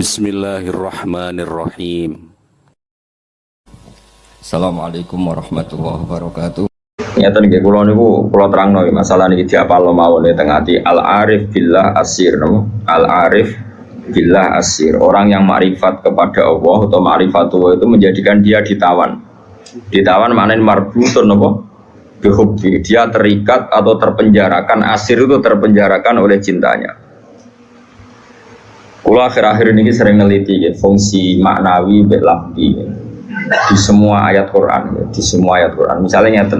Bismillahirrahmanirrahim. Assalamualaikum warahmatullahi wabarakatuh. Nyata nih kula niku kula terangno masalah niki diapalno mawon teng ati al-arif billah asir napa? Al-arif billah asir. Orang yang makrifat kepada Allah atau ma'rifatullah itu menjadikan dia ditawan. Ditawan maknanya marbutun napa? Bihubbi. Dia terikat atau terpenjarakan, asir itu terpenjarakan oleh cintanya. Kula akhir-akhir ini sering neliti ya, fungsi maknawi mbek lafzi di semua ayat Quran, di semua ayat Quran. Misalnya nyata,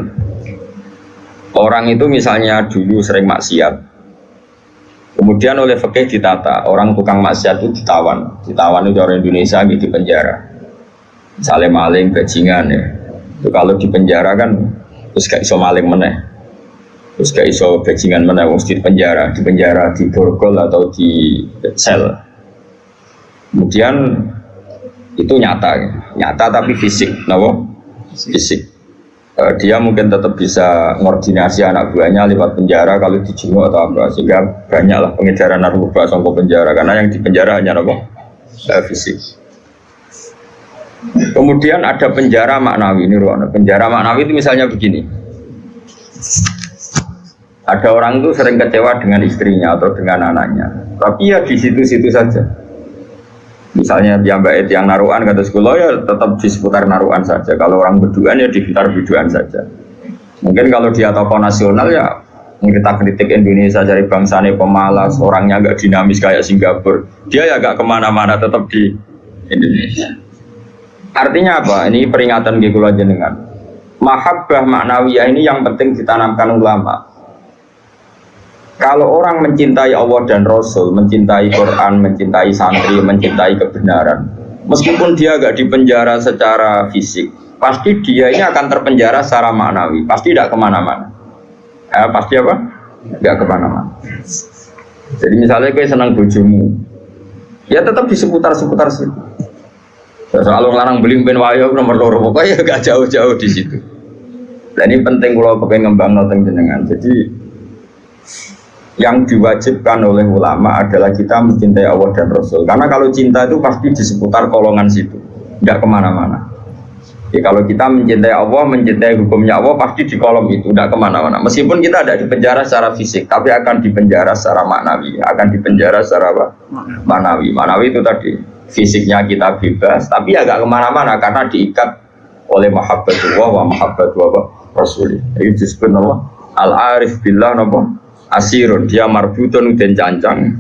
orang itu misalnya dulu sering maksiat, kemudian oleh fikih ditata, orang tukang maksiat itu ditawan itu orang Indonesia gitu di penjara. Misalnya maling, bajingan ya, itu kalau di penjara kan terus gak iso maling meneh, terus gak iso bajingan meneh, mesti di penjara, di borgol atau di sel. Kemudian itu nyata tapi fisik, kenapa? Fisik. Dia mungkin tetap bisa koordinasi anak buahnya lewat penjara kalau dijenguk atau apa, sehingga banyaklah pengedaran narkoba sampai penjara karena yang di penjara hanya apa? Fisik. Kemudian ada penjara maknawi ini, penjara maknawi itu misalnya begini. Ada orang itu sering kecewa dengan istrinya atau dengan anaknya, tapi ya di situ-situ saja. Misalnya mbak yang naruhan kata sekolah ya tetap di seputar naruhan saja. Kalau orang berduaan ya di sekitar berduaan saja. Mungkin kalau dia tokoh nasional ya kita kritik Indonesia dari bangsanya pemalas, orangnya agak dinamis kayak Singapura. Dia ya agak kemana-mana tetap di Indonesia. Artinya apa? Ini peringatan gitulah jenengan. Mahabbah maknawiyah ini yang penting ditanamkan ulama. Kalau orang mencintai Allah dan Rasul, mencintai Quran, mencintai santri, mencintai kebenaran, meskipun dia agak dipenjara secara fisik, pasti dia ini akan terpenjara secara maknawi, pasti tidak kemana-mana. Pasti apa? Tidak kemana-mana. Jadi misalnya gue senang bojomu, ya tetap di seputar-seputar situ. Kalau larang beli ben wayo nomor loro, pokoknya gak jauh-jauh di situ. Dan ini penting kalau pengen ngembang noteng jenengan. Jadi yang diwajibkan oleh ulama adalah kita mencintai Allah dan Rasul. Karena kalau cinta itu pasti di seputar kolongan situ, tidak kemana-mana. Ya, kalau kita mencintai Allah, mencintai hukumnya Allah, pasti di kolom itu, tidak kemana-mana. Meskipun kita tidak dipenjara secara fisik, tapi akan dipenjara secara maknawi. Akan dipenjara secara apa? Maknawi. Maknawi itu tadi, fisiknya kita bebas, tapi agak kemana-mana karena diikat oleh mahabbatullah wa mahabbatullah Rasul. Ini disebut nama al-arif billah nama asirun, dia marbutun dan cancang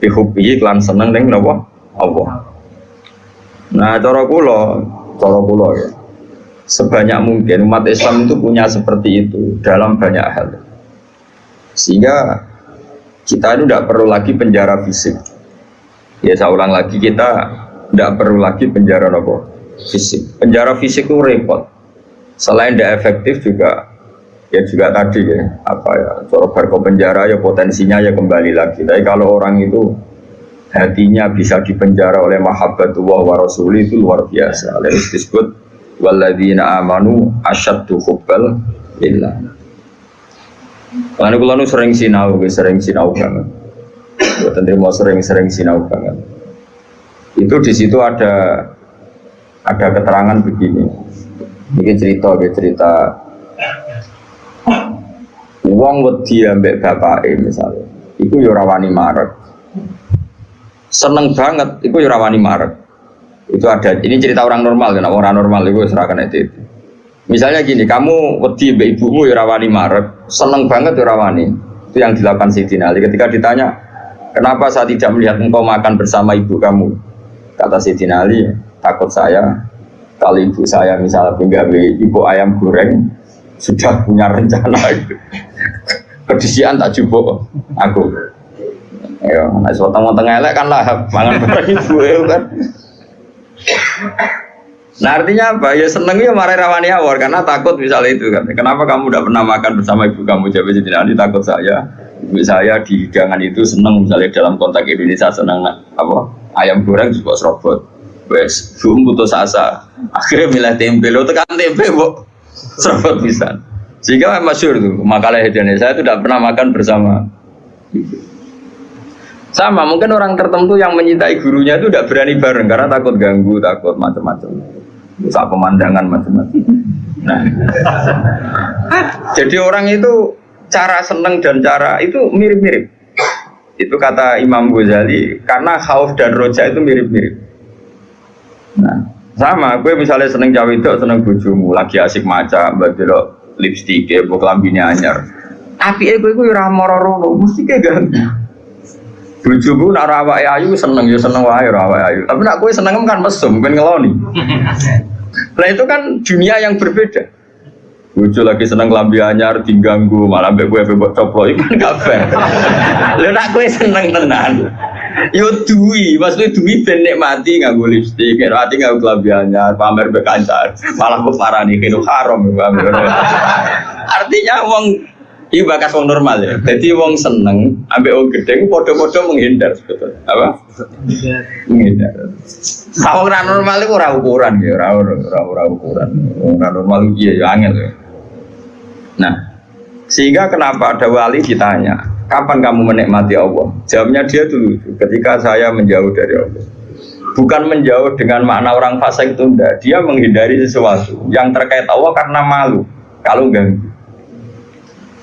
dihubungi klan seneng neng napa Allah. Nah cara kula ya, sebanyak mungkin umat Islam itu punya seperti itu dalam banyak hal, sehingga kita itu tidak perlu lagi penjara fisik. Ya saya ulang lagi, kita tidak perlu lagi penjara napa fisik. Penjara fisik itu repot, selain tidak efektif juga. Ya juga tadi ya, apa ya, cara barco penjara ya potensinya ya kembali lagi. Tapi kalau orang itu hatinya bisa dipenjara oleh mahabbatullah wa rasuli itu luar biasa. Lalu disebut walladzina amanu asyaddu hubbal lillah. Karena kalau sering sinau banget. Buat mau sering sinau banget. Itu di situ ada keterangan begini. Ini cerita wong wedi ambek bapake misalnya, iku yo ora wani marek. Seneng banget, iku yo ora wani marek. Itu ada, ini cerita orang normal, kan orang normal itu serahkan itu. Misalnya gini, kamu wedi ambek ibumu yo ora wani marek, seneng banget yo ora wani. Itu yang dilakukan Sayyidina Ali ketika ditanya, "Kenapa saya tidak melihat engkau makan bersama ibu kamu?" Kata Sayyidina Ali, "Takut saya kalau ibu saya misalnya penggawe ibu ayam goreng sudah punya rencana itu. Kedisian tak jupuk aku. Ya, nek weteng-weteng elek kan lahap mangan bareng ibu kan." Nah artinya apa? Ya seneng ya marah rawani awor karena takut misalnya itu kan. Kenapa kamu tidak pernah makan bersama ibu kamu? Jawab Sayyidina takut saya. Ibu saya di hidangan itu seneng misalnya dalam konteks Indonesia seneng apa? Ayam goreng juga serobot. Wes, putus asa. Akhirnya milih tempe. Lo tekan tempe, Bu. Serobot bisa. Sehingga masyhur tuh makalah Indonesia itu tidak pernah makan bersama. Sama, mungkin orang tertentu yang mencintai gurunya itu tidak berani bareng karena takut ganggu, takut macam-macam, rusak pemandangan macam-macam. Nah, jadi orang itu cara seneng dan cara itu mirip-mirip. Itu kata Imam Ghazali, karena khauf dan roja itu mirip-mirip. Nah, sama, gue misalnya seneng cawe itu, seneng bojomu, lagi asik maca, mbak lipstik, mbok lambinya anyar. Tapi gue ora moro-moro, mesti kayak ganggu. Bojomu nak awake ayu seneng ya seneng wae awake ayu. Tapi nak kowe seneng kan mesum, ben ngeloni. Nah itu kan dunia yang berbeda. Bojo lagi seneng lambi anyar diganggu, malah mbek kowe mbok coplok iku kan gak fair. Lha nak kowe seneng tenan. Yo duwi, maksudnya duwi ben nikmati nganggo lipstik, nikmati nganggo lambi anyar, pamer mbek kancan. Malah kok parani kene haram. Artinya wong iki bakas wong normal ya. Jadi wong seneng ambek wong gedhe padha-padha menghindar sebetulnya. Apa? Menghindar. Wong ora normal iku ora ukuran ya, ora ukuran. Wong ora normal iki ya angel ya. Nah, sehingga kenapa ada wali ditanya, kapan kamu menikmati Allah? Jawabnya dia dulu, ketika saya menjauh dari Allah. Bukan menjauh dengan makna orang fasik itu enggak. Dia menghindari sesuatu yang terkait Allah karena malu kalau ganggu.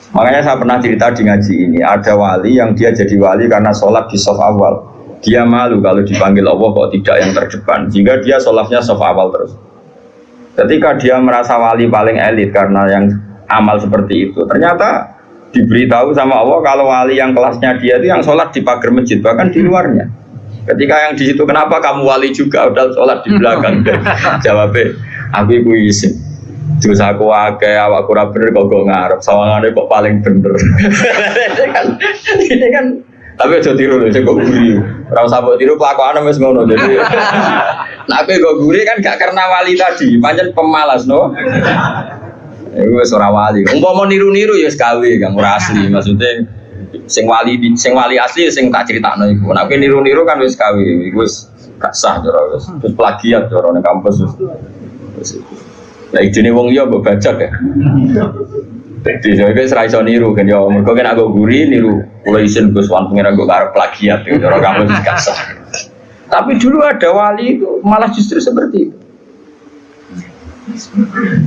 Makanya saya pernah cerita di ngaji ini, ada wali yang dia jadi wali karena sholat di shaf awal. Dia malu kalau dipanggil Allah kok tidak yang terdepan, sehingga dia sholatnya shaf awal terus. Ketika dia merasa wali paling elit karena yang amal seperti itu, ternyata diberitahu sama Allah kalau wali yang kelasnya dia itu yang sholat di pagar masjid, bahkan di luarnya. Ketika yang di situ, kenapa kamu wali juga udah sholat di belakang? Jawabnya, aku iku izin. Terus aku akeh awakku ora bener kok ngarep sawangane kok paling bener. Ini kan tapi aja tiru lho kok guri. Ora usah mbok tiru kelakuane wis ngono. Jadi nek kowe kok guri kan gak karena wali tadi, pancen pemalas no. Iku wis ora wali. Umpama niru-niru ya wis gawe Kang ora asli. Maksudnya sing wali asli sing tak critakno iku. Nek niru-niru kan wis gawe. Iku wis gak sah cara wis. Terus plagiat cara ning kampus wis. Lah ijine wong liya mbok bajak ya. Dadi saya wis ra iso niru kan ya mergo kan aku guri niru kula isin Gus Wan pengen aku arep plagiat ya cara kamu wis kasar. Tapi dulu ada wali itu malah justru seperti itu.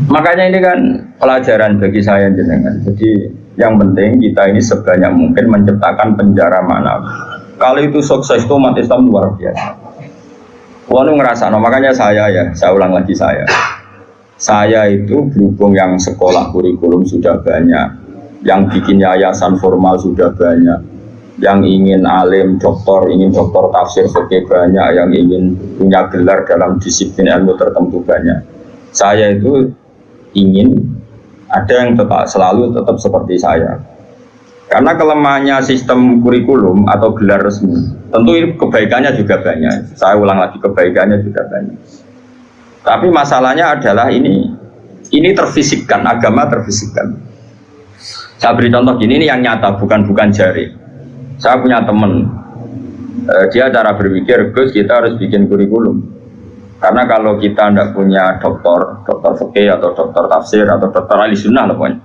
Makanya ini kan pelajaran bagi saya jenengan. Jadi yang penting kita ini sebanyak mungkin menciptakan penjara manawi. Kalau itu sukses itu umat Islam luar biasa. Kalau ngerasa, makanya saya ulang lagi saya itu berhubung yang sekolah kurikulum sudah banyak, yang bikin yayasan formal sudah banyak, yang ingin alim, ingin doktor tafsir fikih banyak, yang ingin punya gelar dalam disiplin ilmu tertentu banyak. Saya itu ingin ada yang selalu tetap seperti saya. Karena kelemahannya sistem kurikulum atau gelar resmi, tentu ini kebaikannya juga banyak. Saya ulang lagi, kebaikannya juga banyak. Tapi masalahnya adalah ini terfisikkan, agama terfisikkan. Saya beri contoh gini, ini yang nyata, bukan jari. Saya punya teman, dia cara berpikir, Gus kita harus bikin kurikulum. Karena kalau kita tidak punya dokter fikih atau dokter tafsir atau dokter ahli sunnah pokoknya.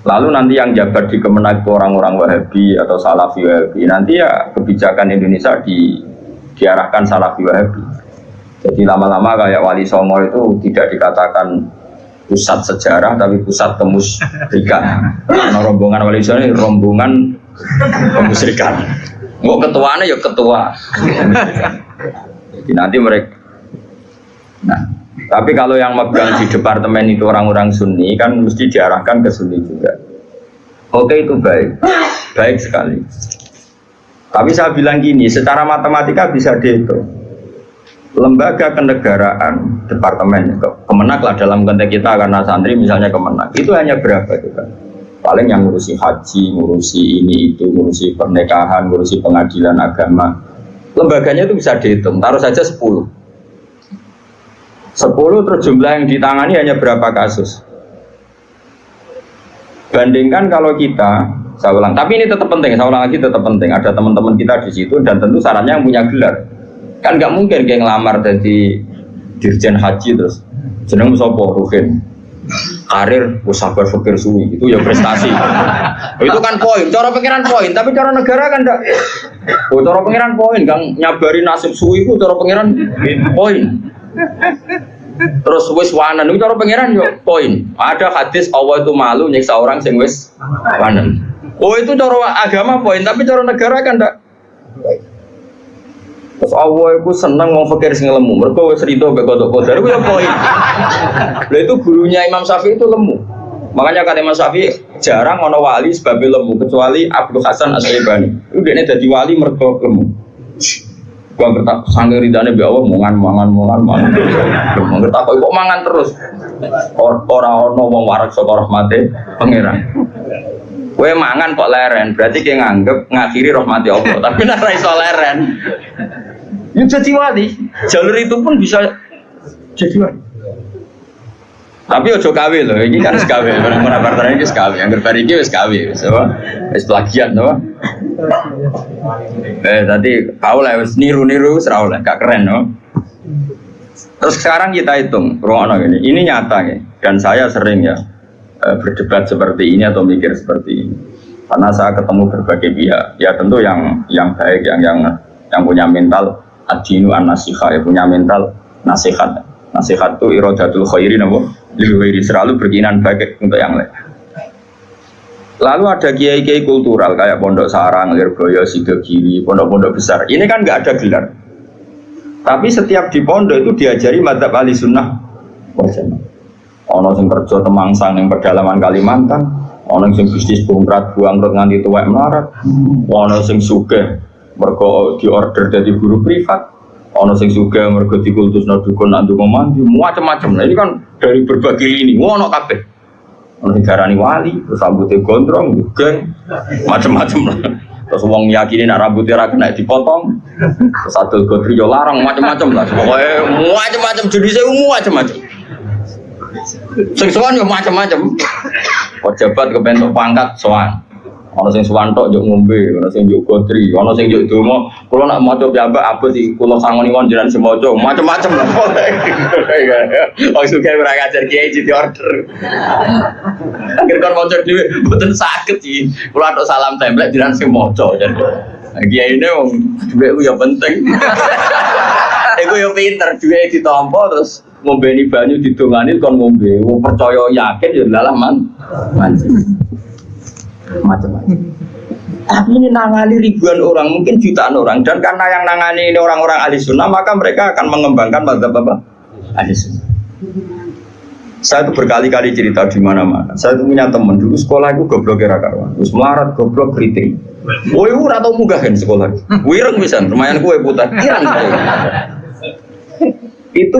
Lalu nanti yang jabat di Kemenak orang-orang Wahabi atau Salafi Wahabi, nanti ya kebijakan Indonesia diarahkan Salafi Wahabi. Jadi lama-lama kayak Wali Songo itu tidak dikatakan pusat sejarah tapi pusat kemusyrikan. Karena rombongan Wali Songo ini rombongan kemusyrikan. Nggak ketuanya ya ketua. Jadi nanti mereka. Nah, tapi kalau yang megang di departemen itu orang-orang Sunni kan mesti diarahkan ke Sunni juga. Oke itu baik sekali. Tapi saya bilang gini, secara matematika bisa dihitung. Lembaga kenegaraan departemen Kemenak lah dalam konteks kita karena santri misalnya Kemenak itu hanya berapa itu kan? Paling yang ngurusi haji, ngurusi ini itu, ngurusi pernikahan, ngurusi pengadilan agama. Lembaganya itu bisa dihitung, taruh saja 10 terus jumlah yang ditangani hanya berapa kasus. Bandingkan kalau kita, saya ulang, tapi ini tetap penting, saya ulang lagi tetap penting. Ada teman-teman kita di situ dan tentu syaratnya yang punya gelar. Kan nggak mungkin kayak ngelamar jadi dirjen haji terus jeneng sopo Ruhin karir, sabar fikir suwi, itu ya prestasi. Itu kan poin, cara pengiran poin, tapi cara negara kan enggak. Cara pengiran poin, Kang nyabari nasib suwi itu cara pengiran poin. Terus wis wanen itu cara pengiran yo poin. Ada hadis Allah itu malu nyiksa orang sing wis wanen. Oh itu cara agama poin, tapi cara negara kan enggak. Terus Allah itu seneng wong fakir sing lemu. Mergo wis rido mbek kodok kodar iku ya poin. Lha itu gurunya Imam Syafi'i itu lemu. Makanya kata Imam Syafi'i jarang ono wali sebab lemu kecuali Abdul Hasan Asy-Syaibani. Itu dekne dadi wali mergo lemu. Gua ngertak sange ridane mbek Allah mangan. Gua ngertak kok mangan terus. Ora ono wong warak saka rahmate pangeran. Kowe mangan kok leren, berarti kowe nganggep ngakhiri rahmati Allah. Tapi nek ora iso leren. Ya jadi wali, jalur itu pun bisa jadi wali. Tapi ojo kawe loh, ini kan sekawe, orang partner ini sekawe, yang berbar ini sekawe, wis plagiat, no? Tadi kau lah, niru serau lah, gak keren, no? Terus sekarang kita hitung, ini nyata ya, dan saya sering ya berdebat seperti ini atau mikir seperti ini, karena saya ketemu berbagai pihak, ya tentu yang baik, yang punya mental ad-dinu an-nasiha, ya punya mental nasihat. Nasihat itu iradatul khairi napa? Lil khairi, selalu berkeinginan baik untuk yang lain. Lalu ada kiai-kiai kultural kayak Pondok Sarang, Lirboyo, Sidogiri, pondok-pondok besar. Ini kan nggak ada gelar. Tapi setiap di pondok itu diajari madzhab ahli sunnah wal jamaah. Ono sing kerja temangsang yang pedalaman Kalimantan, ono sing bisnis bongkrat buangkrut nganti tuwek melarat, ono sing sugih mergo diorder dari guru privat, ono sing sugih mergo dikultusno dukun nak ndonga mandi, macam-macam. Nah ini kan dari berbagai lini, ono kabeh. Ono sing darani wali, terus rambutnya gondrong, geng, macam-macam lah. Terus wong yakini nak rambutnya ra kena dipotong, terus adol godri yo larang, macam-macam lah. Pokoke macam-macam jenisnya macam-macam. Sing sowan yo macam-macam. Pejabat kebentuk pangkat sowan. Ana sing sowan tok yo ngombe, ana sing yo godri, ana sing yo donga. Kula nak maca piyambak apa sih kula sangoni wong jenengan semoco, macam-macam lah. Wong suka ora ngajar kiai di order. Akhir kon maca dhewe mboten saged iki. Kula tok salam templek jenengan sing maca. Kiai ini wong dhuwit ku ya penting. Iku yo pinter dhuwit ditampa terus ngombeni banyu didongani kon ngombe. Wong percaya yakin ya lalah macam-macam. Tapi ini nangani ribuan orang, mungkin jutaan orang, dan karena yang nangani ini orang-orang ahli sunnah, maka mereka akan mengembangkan madzhab apa? Ahli sunnah. Saya itu berkali-kali cerita di mana-mana. Saya itu punya teman dulu sekolah itu goblok era karuan, terus melarat goblok kritik. Woi atau munggah kan sekolah? Wireng bisa, lumayan kue putar, irang. Itu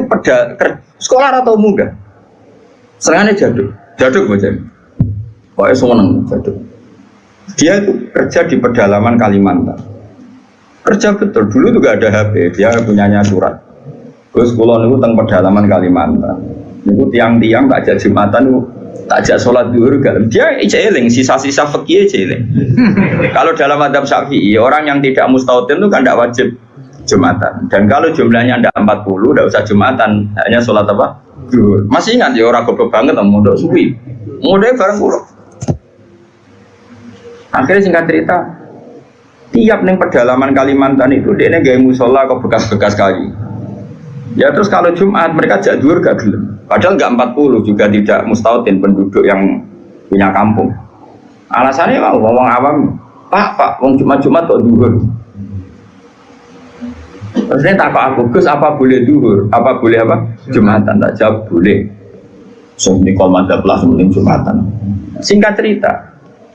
sekolah atau munggah? Serangannya jaduk macam. Pokoknya semua nang jaduk. Dia itu kerja di pedalaman Kalimantan. Kerja betul, dulu juga ada HP, dia punyanya surat. Gus kulon itu teng pedalaman Kalimantan. Itu tiang-tiang tak ajak Jumatan itu, tak ajak sholat zuhur gak. Dia eling, sisa-sisa fikih eling. Kalau dalam madzhab Syafi'i, orang yang tidak mustautin itu kan tidak wajib Jumatan. Dan kalau jumlahnya tidak 40, tidak usah Jumatan, hanya sholat apa? Zuhur. Masih ingat ya orang goblok banget mondok suwi. Mondoknya bareng pulau. Akhirnya singkat cerita, tiap neng pedalaman Kalimantan itu dia gaya musola kok bekas-bekas kayu. Ya terus kalau Jumat mereka jadwal gak gelem. Padahal nggak 40 juga tidak mustautin penduduk yang punya kampung. Alasannya mau ngomong awam, Pak, wong Jumat kok duhur. Terus ini tak aku, Gus apa boleh duhur? Apa boleh apa? Jumatan, tak jawab boleh. Semua madzhab lah sebelum Jumatan. Singkat cerita,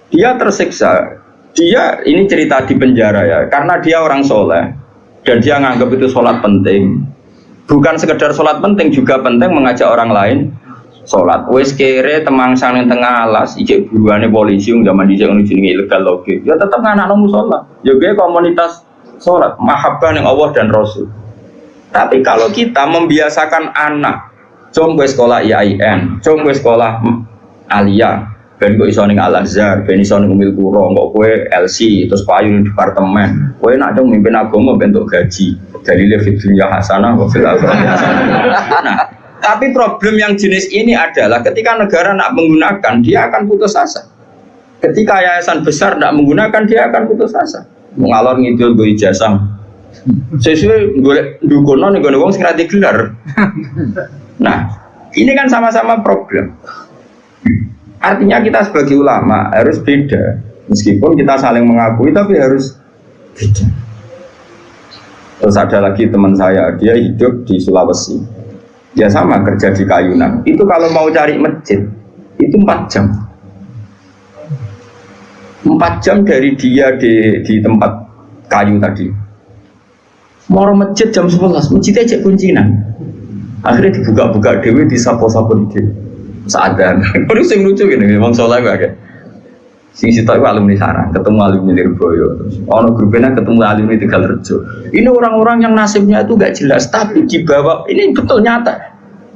dia tersiksa. Dia ini cerita di penjara ya, karena dia orang soleh dan dia nganggap itu sholat penting. Bukan sekedar sholat penting, juga penting mengajak orang lain sholat. Wes kere temangsang yang tengah alas, ijek buruannya polisi yang zaman dijak jenenge ilegal loge. Ya tetap anak musola. Juga komunitas sholat, mahabbah yang Allah dan Rasul. Tapi kalau kita membiasakan anak, jom gue sekolah IAIN, jom gue sekolah Aliyah, ben gue iso ning Al-Azhar, ben iso ning Umil Qura, kok kowe LC terus payu ning departemen. Kowe nak mimpin agama bentuk gaji. Dalile fid dunya hasanah wa fil akhirati hasanah. Nah, Tapi problem yang jenis ini adalah ketika negara nak menggunakan, dia akan putus asa. Ketika yayasan besar nak menggunakan, dia akan putus asa. Mengalor ngidul gue ijazah. Sesuai gue dukono nih gue wong sing ra digelar. Nah, ini kan sama-sama problem. Artinya kita sebagai ulama harus beda. Meskipun kita saling mengakui, tapi harus beda. Terus ada lagi teman saya, dia hidup di Sulawesi. Dia sama kerja di Kayunan. Itu kalau mau cari masjid, itu 4 jam. 4 jam dari dia di tempat kayu tadi. Mau masjid jam 11, masjidnya cek kuncinan. Akhirnya dibuka-buka dewe, disapo-sapo di dewe. Seadan. Ini sing lucu gini, Bang Soleh gue. Sing sitok itu alumni Sarang, ketemu alumni Lirboyo. Ono grupnya ketemu alumni Tegalrejo. Ini orang-orang yang nasibnya itu gak jelas, tapi dibawa, ini betul nyata,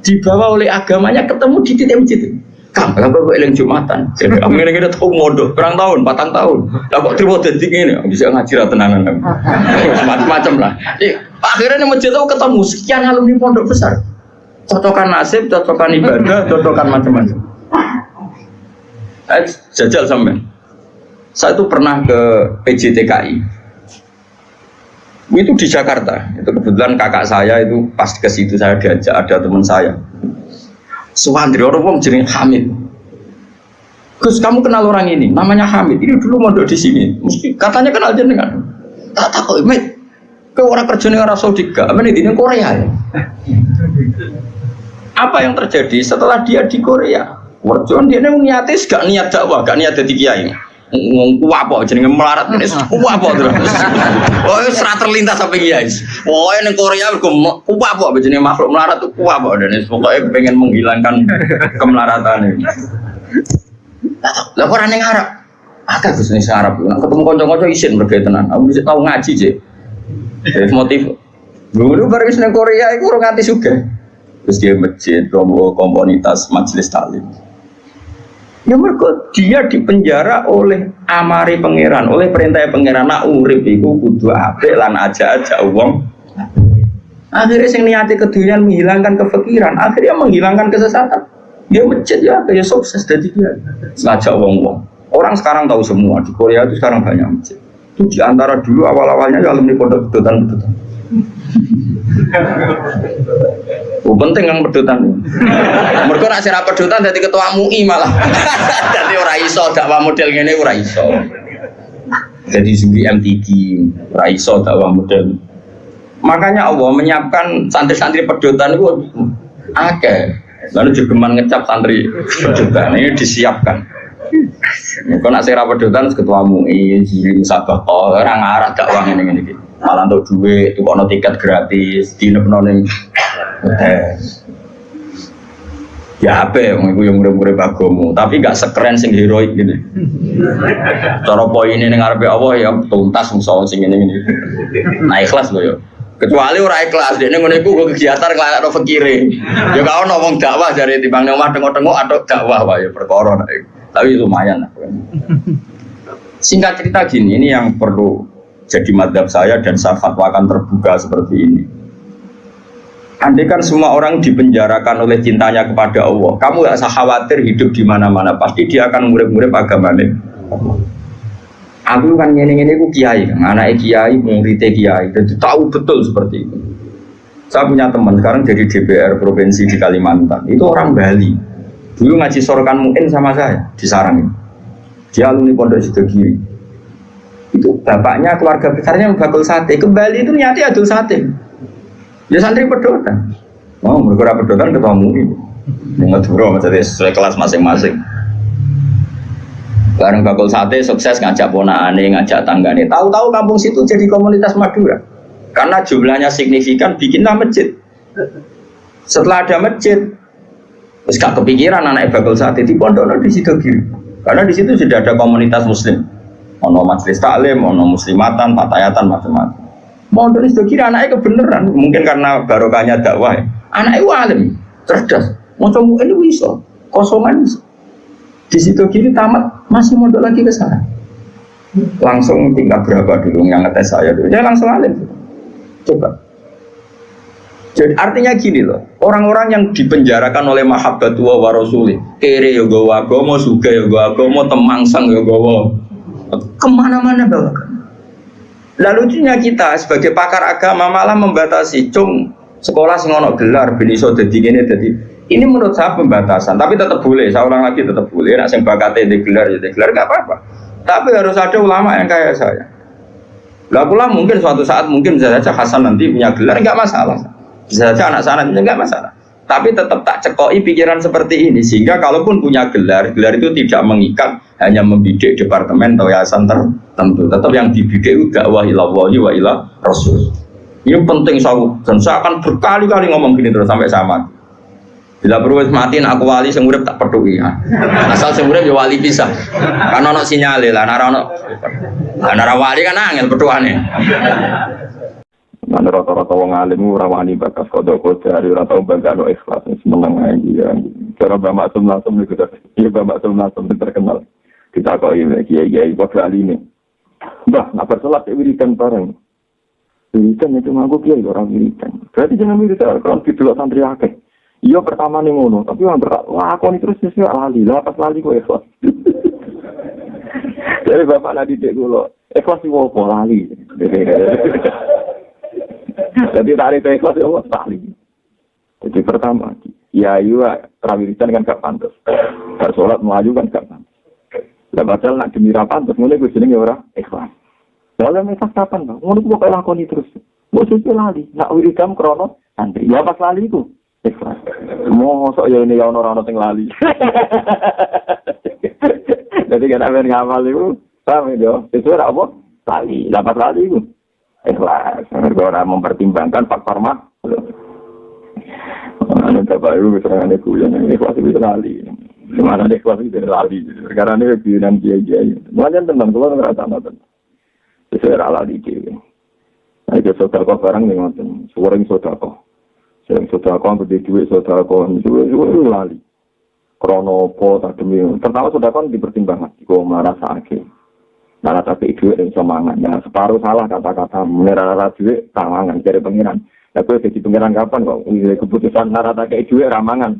dibawa oleh agamanya ketemu di titik masjid. Kang, apa eling Jumatan? Jadi kamu ini tahu modal, perang tahun, 4 tahun. Lah kok terima detik ini, bisa ngaji ra tenanan. Macam-macam lah. Akhirnya di masjid itu ketemu sekian alumni pondok besar. Cocokan nasib, cocokan ibadah, cocokan macam-macam. Jajal sampai. Saya itu pernah ke PJTKI. Itu di Jakarta. Itu kebetulan kakak saya itu pas ke situ saya diajak, ada teman saya. Suwandri orang wong jeneng Hamid. Gus, kamu kenal orang ini? Namanya Hamid. Ini dulu mondok di sini. Mesti katanya kenal jenengan. Tak kok, Mit. Ke orang kerja ning Arab Saudi gak? Apa ini Korea ya? Apa yang terjadi setelah dia di Korea? Warjon dia niatis gak niat dakwah, gak niat jadi kiai. Ngomong apa jenenge melarat ini apa terus. Oh, serat terlintas sampai kiai. Oh, ning Korea apa jenenge makhluk melarat itu apa dan pokoknya pengen menghilangkan kemelaratan ini. Lah ora ning Arab. Akeh Gus ning Arab. Ketemu kanca-kanca isin mergo tenan. Aku bisa tahu ngaji, Cek. Jadi motif. Dulu baru ning Korea iku ora nganti sugih. Terus dia masjid, komunitas majelis taklim. Ya mereka dia dipenjara oleh amari pangeran, oleh perintah pangeran. Nak urip iku kudu apik lan aja uang. Akhirnya sing niati kedunian menghilangkan kefikiran, akhirnya menghilangkan kesesatan. Dia masjid ya kayak sukses jadi dia. Ngajak uang. Orang sekarang tahu semua di Korea itu sekarang banyak masjid. Itu diantara dulu awal-awalnya ya alumni pondok pedotan. Penting yang pedotan. Mereka nak sira pedotan jadi ketua MUI malah. Jadi ora iso dakwah model ngene ora iso. Jadi sendiri MTQ ora iso dakwah model. Makanya Allah menyiapkan santri-santri pedotan itu akeh. Lalu jogeman ngecap santri pedotan ini disiapkan. Mereka nak sira pedotan ketua MUI, jiri musabaqah ora ngarah dakwah ngene iki. Malah untuk duit, itu kono tiket gratis, dinepno ning ya apa ya, yang murid-murid bagomu, tapi gak sekeren sing heroik gini. Cara poin ini ngarepe Allah ya tuntas musuh sing ini. Nah ikhlas loh ya. Kecuali orang ikhlas, dia ngono iku kegiatan kelakno fakire. Ya gak ono wong dakwah dari timbang nang omah tengok-tengok atau dakwah wae perkara. Tapi lumayan lah. Singkat cerita gini, ini yang perlu jadi madhab saya dan saya fatwakan terbuka seperti ini. Andai kan semua orang dipenjarakan oleh cintanya kepada Allah, kamu gak usah khawatir hidup di mana-mana, pasti dia akan murid-murid agamanya. Aku kan ngene-ngene ku kiai, anak kiai, murid kiai, dan tahu betul seperti itu. Saya punya teman sekarang jadi DPR provinsi di Kalimantan, itu orang Bali. Dulu ngaji sorokan mungkin sama saya di Sarang. Dia alumni Pondok Sidogiri. Itu bapaknya keluarga besarnya bakul sate, kembali itu niati adul sate. Ya santri pedotan. Oh, mereka pedotan ketemu ini. Ngeturo maksudnya sesuai kelas masing-masing. Bareng bakul sate sukses ngajak ponakane, ngajak tanggane. Tahu-tahu kampung situ jadi komunitas Madura. Karena jumlahnya signifikan bikinlah masjid. Setelah ada masjid, terus gak kepikiran anak bakul sate di pondok di Sidogiri. Karena di situ sudah ada komunitas muslim. Ono majelis taklim, ono muslimatan, patayatan, macam-macam. Mau dari Sidogiri anaknya kebenaran, mungkin karena barokahnya dakwah. Anaknya alim, cerdas. Mau coba ini bisa, kosongan bisa. Di Sidogiri tamat, masih modal lagi ke sana. Langsung tingkat berapa dulu yang ngetes saya dulu? Ya langsung alim. Coba. Jadi artinya gini loh, orang-orang yang dipenjarakan oleh mahabbatullah wa rasulih, kere ya gawa agama, suga ya gawa agama, temangsang ya gawa, kemana-mana bawa. Lalu lucunya kita sebagai pakar agama malah membatasi, cung sekolah sing ono gelar, ben iso dadi ngene dadi. Ini menurut saya pembatasan, tapi tetap boleh. Saya ulang lagi tetap boleh. Nak sing bakate di gelar ya di gelar, nggak apa-apa. Tapi harus ada ulama yang kayak saya. Lah pula mungkin suatu saat mungkin bisa saja Hasan nanti punya gelar, nggak masalah. Bisa saja anak sana punya, nggak masalah. Tapi tetap tak cekoi pikiran seperti ini, sehingga kalaupun punya gelar, gelar itu tidak mengikat hanya membidik departemen atau yayasan tertentu. Tetap yang dibidik itu dakwah ilallahi wa ila rasul. Ini penting dan saya akan berkali-kali ngomong gini terus sampai sama. Bila perlu matiin aku wali sing urip tak peduli ya. Asal sing urip ya wali pisah. Kan ono sinyale lah nara wali kan angel petuane. Mana rata-rata wong alim ora wani bakas kodok dari ora tau bangga ikhlas meneng ae ya. Cara Mbak Maksum langsung niku ta. Iya Mbak Maksum langsung terkenal. Kita kok kiai-kiai kok aline. Mbah, nak bersolat wiridan bareng. Wiridan itu mangko kiai orang wiridan. Berarti jangan wiridan kalau didelok santri akeh. Iya pertama nih ngono, tapi yang berat, wah aku ini terus sesuai lali, lah pas lali gue ikhlas. Jadi bapak nadi dek gue ikhlas sih wopo lali. Jadi tarik ikhlas itu lali. Jadi pertama, ya iya rawiritan kan gak pantas, bersolat melaju kan gak pantas. Lah padahal nak gemira pantas, mulai gue jenenge ora ikhlas. Soalnya ikhlas kapan bang? Ngono gue kayak lakoni terus, gue sesuai lali, nak wiridan krono santri, ya pas lali itu. Ikhlas. Mosok ya ini ya ono-ono sing lali. Jadi kan amen ngamal iku, paham yo. Itu ora apa? Lali, dapat lali iku. Ikhlas. Ora mempertimbangkan faktor mak. Ana bapak iku keterangane kuyon ikhlas itu lali. Semana ikhlas itu lali. Perkara ini biunan kiai-kiai. Mulane tenan kula ngrasa ngoten. Itu ora lali iki. Ayo sedekah barang ning ngoten. Suwering sedekah. Yang sudah kau ambil duit sudah kau itu lali. Krono po tak demi. Pertama sudah kau dipertimbangkan. Kau merasa akhir. Nara tapi duit yang semangat. Ya separuh salah kata-kata. Nara duit ramangan dari pengiran. Ya kau jadi pengiran kapan kau? Keputusan nara tak duit ramangan.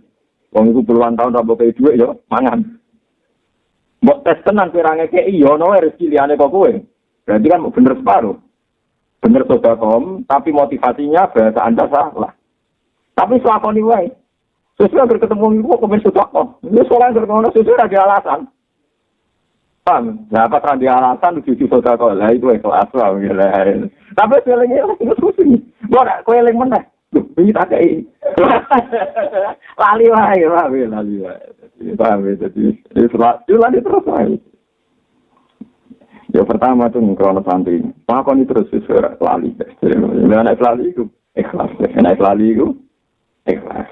Kau itu puluhan tahun rambut kayak duit yo mangan. Buat tes tenan pirangnya kayak iyo no rezeki liane kau kue. Berarti kan bener separuh. Bener sudah kau. Tapi motivasinya bahasa anda salah. Tapi selakoni wae. Sesuai agar ketemu ibu kok ben sedekah. Ini soal agar ngono sesuai ada alasan. Paham? Nah, apa kan dia alasan cucu sedekah. Lah itu ikhlas wae. Tapi selinge terus kuwi. Ora kowe eling meneh. Lho, iki tak kei. Lali wae. Paham ya jadi lali terus wae. Ya pertama tuh krono santri. Pakoni terus sesuai lali. Lah nek lali iku ikhlas. Nek lali iku ikhlas.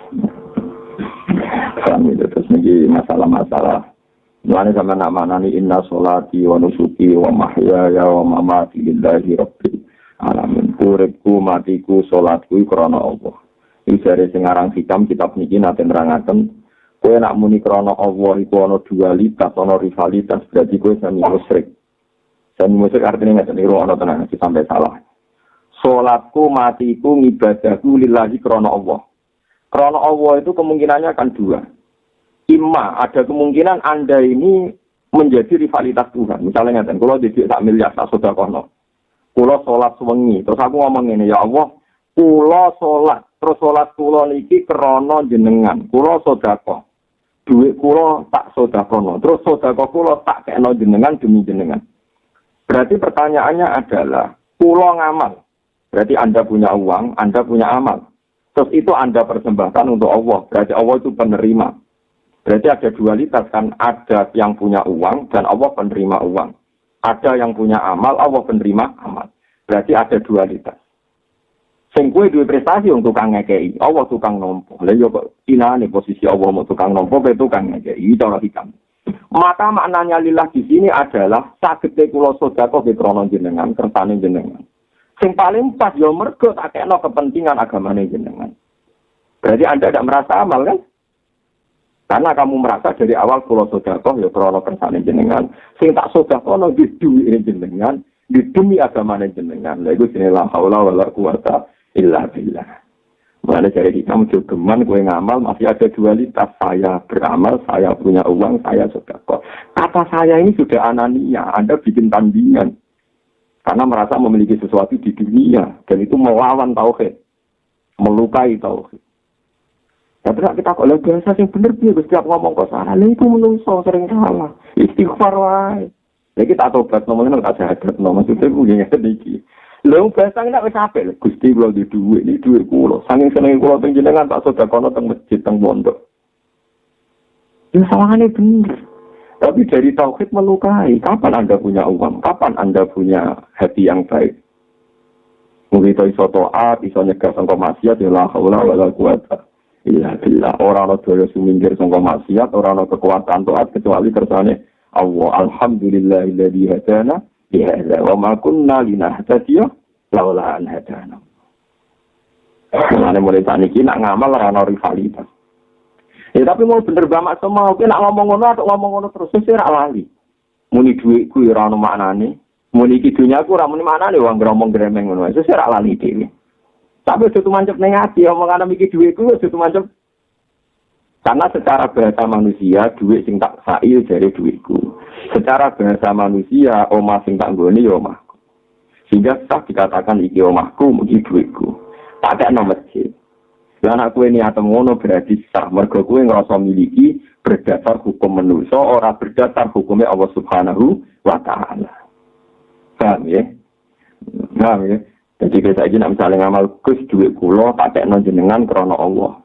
Kami terus menjadi masalah-masalah. Mulanya sama nama-nama inna sholati wa nusuki wa mahyaya wa mamati lillahi rabbil alamin. Uripku, matiku, sholatku krana Allah. Iki jare sing aran hikam kitab niki nate nerangaken kowe nak muni krana Allah iku ana dualitas, ana rivalitas, berarti kowe sami musyrik. Sami musyrik artinya ngene niku ana tenan sampai salah. Sholatku, matiku, ngibadahku lillahi krana Allah. Karena Allah itu kemungkinannya akan dua. Imma ada kemungkinan Anda ini menjadi rivalitas Tuhan. Misalnya ngaten, kalau didik sak miliar tak sedekahno. Kula salat wengi, terus aku ngomong ngene, ya Allah, kula salat, terus salat kula niki krana jenengan. Kula sedekah. Duit kula tak sedekahno. Terus sedekah kula tak kena jenengan demi jenengan. Berarti pertanyaannya adalah kula ngamal. Berarti Anda punya uang, Anda punya amal. Terus itu Anda persembahkan untuk Allah. Berarti Allah itu penerima. Berarti ada dualitas kan. Ada yang punya uang dan Allah penerima uang. Ada yang punya amal, Allah penerima amal. Berarti ada dualitas. Sing kowe duwe prestasi untuk tukang ngekei. Allah tukang nompo. Lah yo kok inane posisi Allah mau tukang nompo ke tukang ngekei. Cara hikam. Maka maknanya lillah di sini adalah sagete kula sedekah ke krana jenengan, kersane jenengan. Sing paling pas yo mergo tak kena kepentingan agamane jenengan. Berarti Anda tidak merasa amal kan? Karena kamu merasa dari awal kula sedekah ya krana kersane jenengan. Sing tak sedekah ono di duwike jenengan, di demi agamane jenengan. Lha iku jenenge la haula wala quwata illa billah. Mulai dari kita menjogeman, gue ngamal, masih ada dualitas. Saya beramal, saya punya uang, saya sedekah. Kata saya ini sudah anania, Anda bikin tandingan. Karena merasa memiliki sesuatu di dunia. Dan itu melawan tauhid. Melukai tauhid. Ya terus kita kok lihat bahasa yang benar dia setiap ngomong kok salah. Lah itu menungso sering salah. Istighfar wae. Ya kita tobat ngomongin tak jahat maksudnya gue yang sedikit. Lho bahasa nek wis apik lho Gusti kula di dhuwit iki dhuwit kula. Saking senenge kula teng jenengan tak sedekahno teng masjid teng pondok. Ya salahane bener. Tapi dari tauhid melukai. Kapan Anda punya uang? Kapan Anda punya hati yang baik? Mungkin iso taat, iso nyegah sangka maksiat ya la haula wala quwata illa billah. Ora ana daya suminggir sangka maksiat, ora ana kekuatan taat kecuali kersane Allah. Alhamdulillahilladzi hadana ya wa ma kunna linahtadiya laula an hadana. Ana mulai saniki nak ngamal ora ana rivalitas. Ya tapi mau bener bamak semua, oke nak ngomong ngono atau ngomong ngono terus ora lali. Muni dhuwitku ora ono maknane. Muni iki dunyaku ora muni maknane wong ngomong gremeng ngono. Wis ora lali dhewe. Tapi itu mancep ning ati omongan iki dhuwitku wis itu mancep. Karena secara bahasa manusia dhuwit sing tak sail jare dhuwitku. Secara bahasa manusia omah sing tak nggone ya omahku. Sehingga tak dikatakan iki omahku, iki dhuwitku. Tak ada nomor masjid. Lah anak kowe niat ngono berarti sah mergo kowe ngrasa miliki berdasar hukum manusa ora berdasar hukumnya Allah Subhanahu wa taala. Paham ya? Paham ya? Jadi kita iki nek misale ngamal Gus dhuwit kula tak tekno jenengan krana Allah.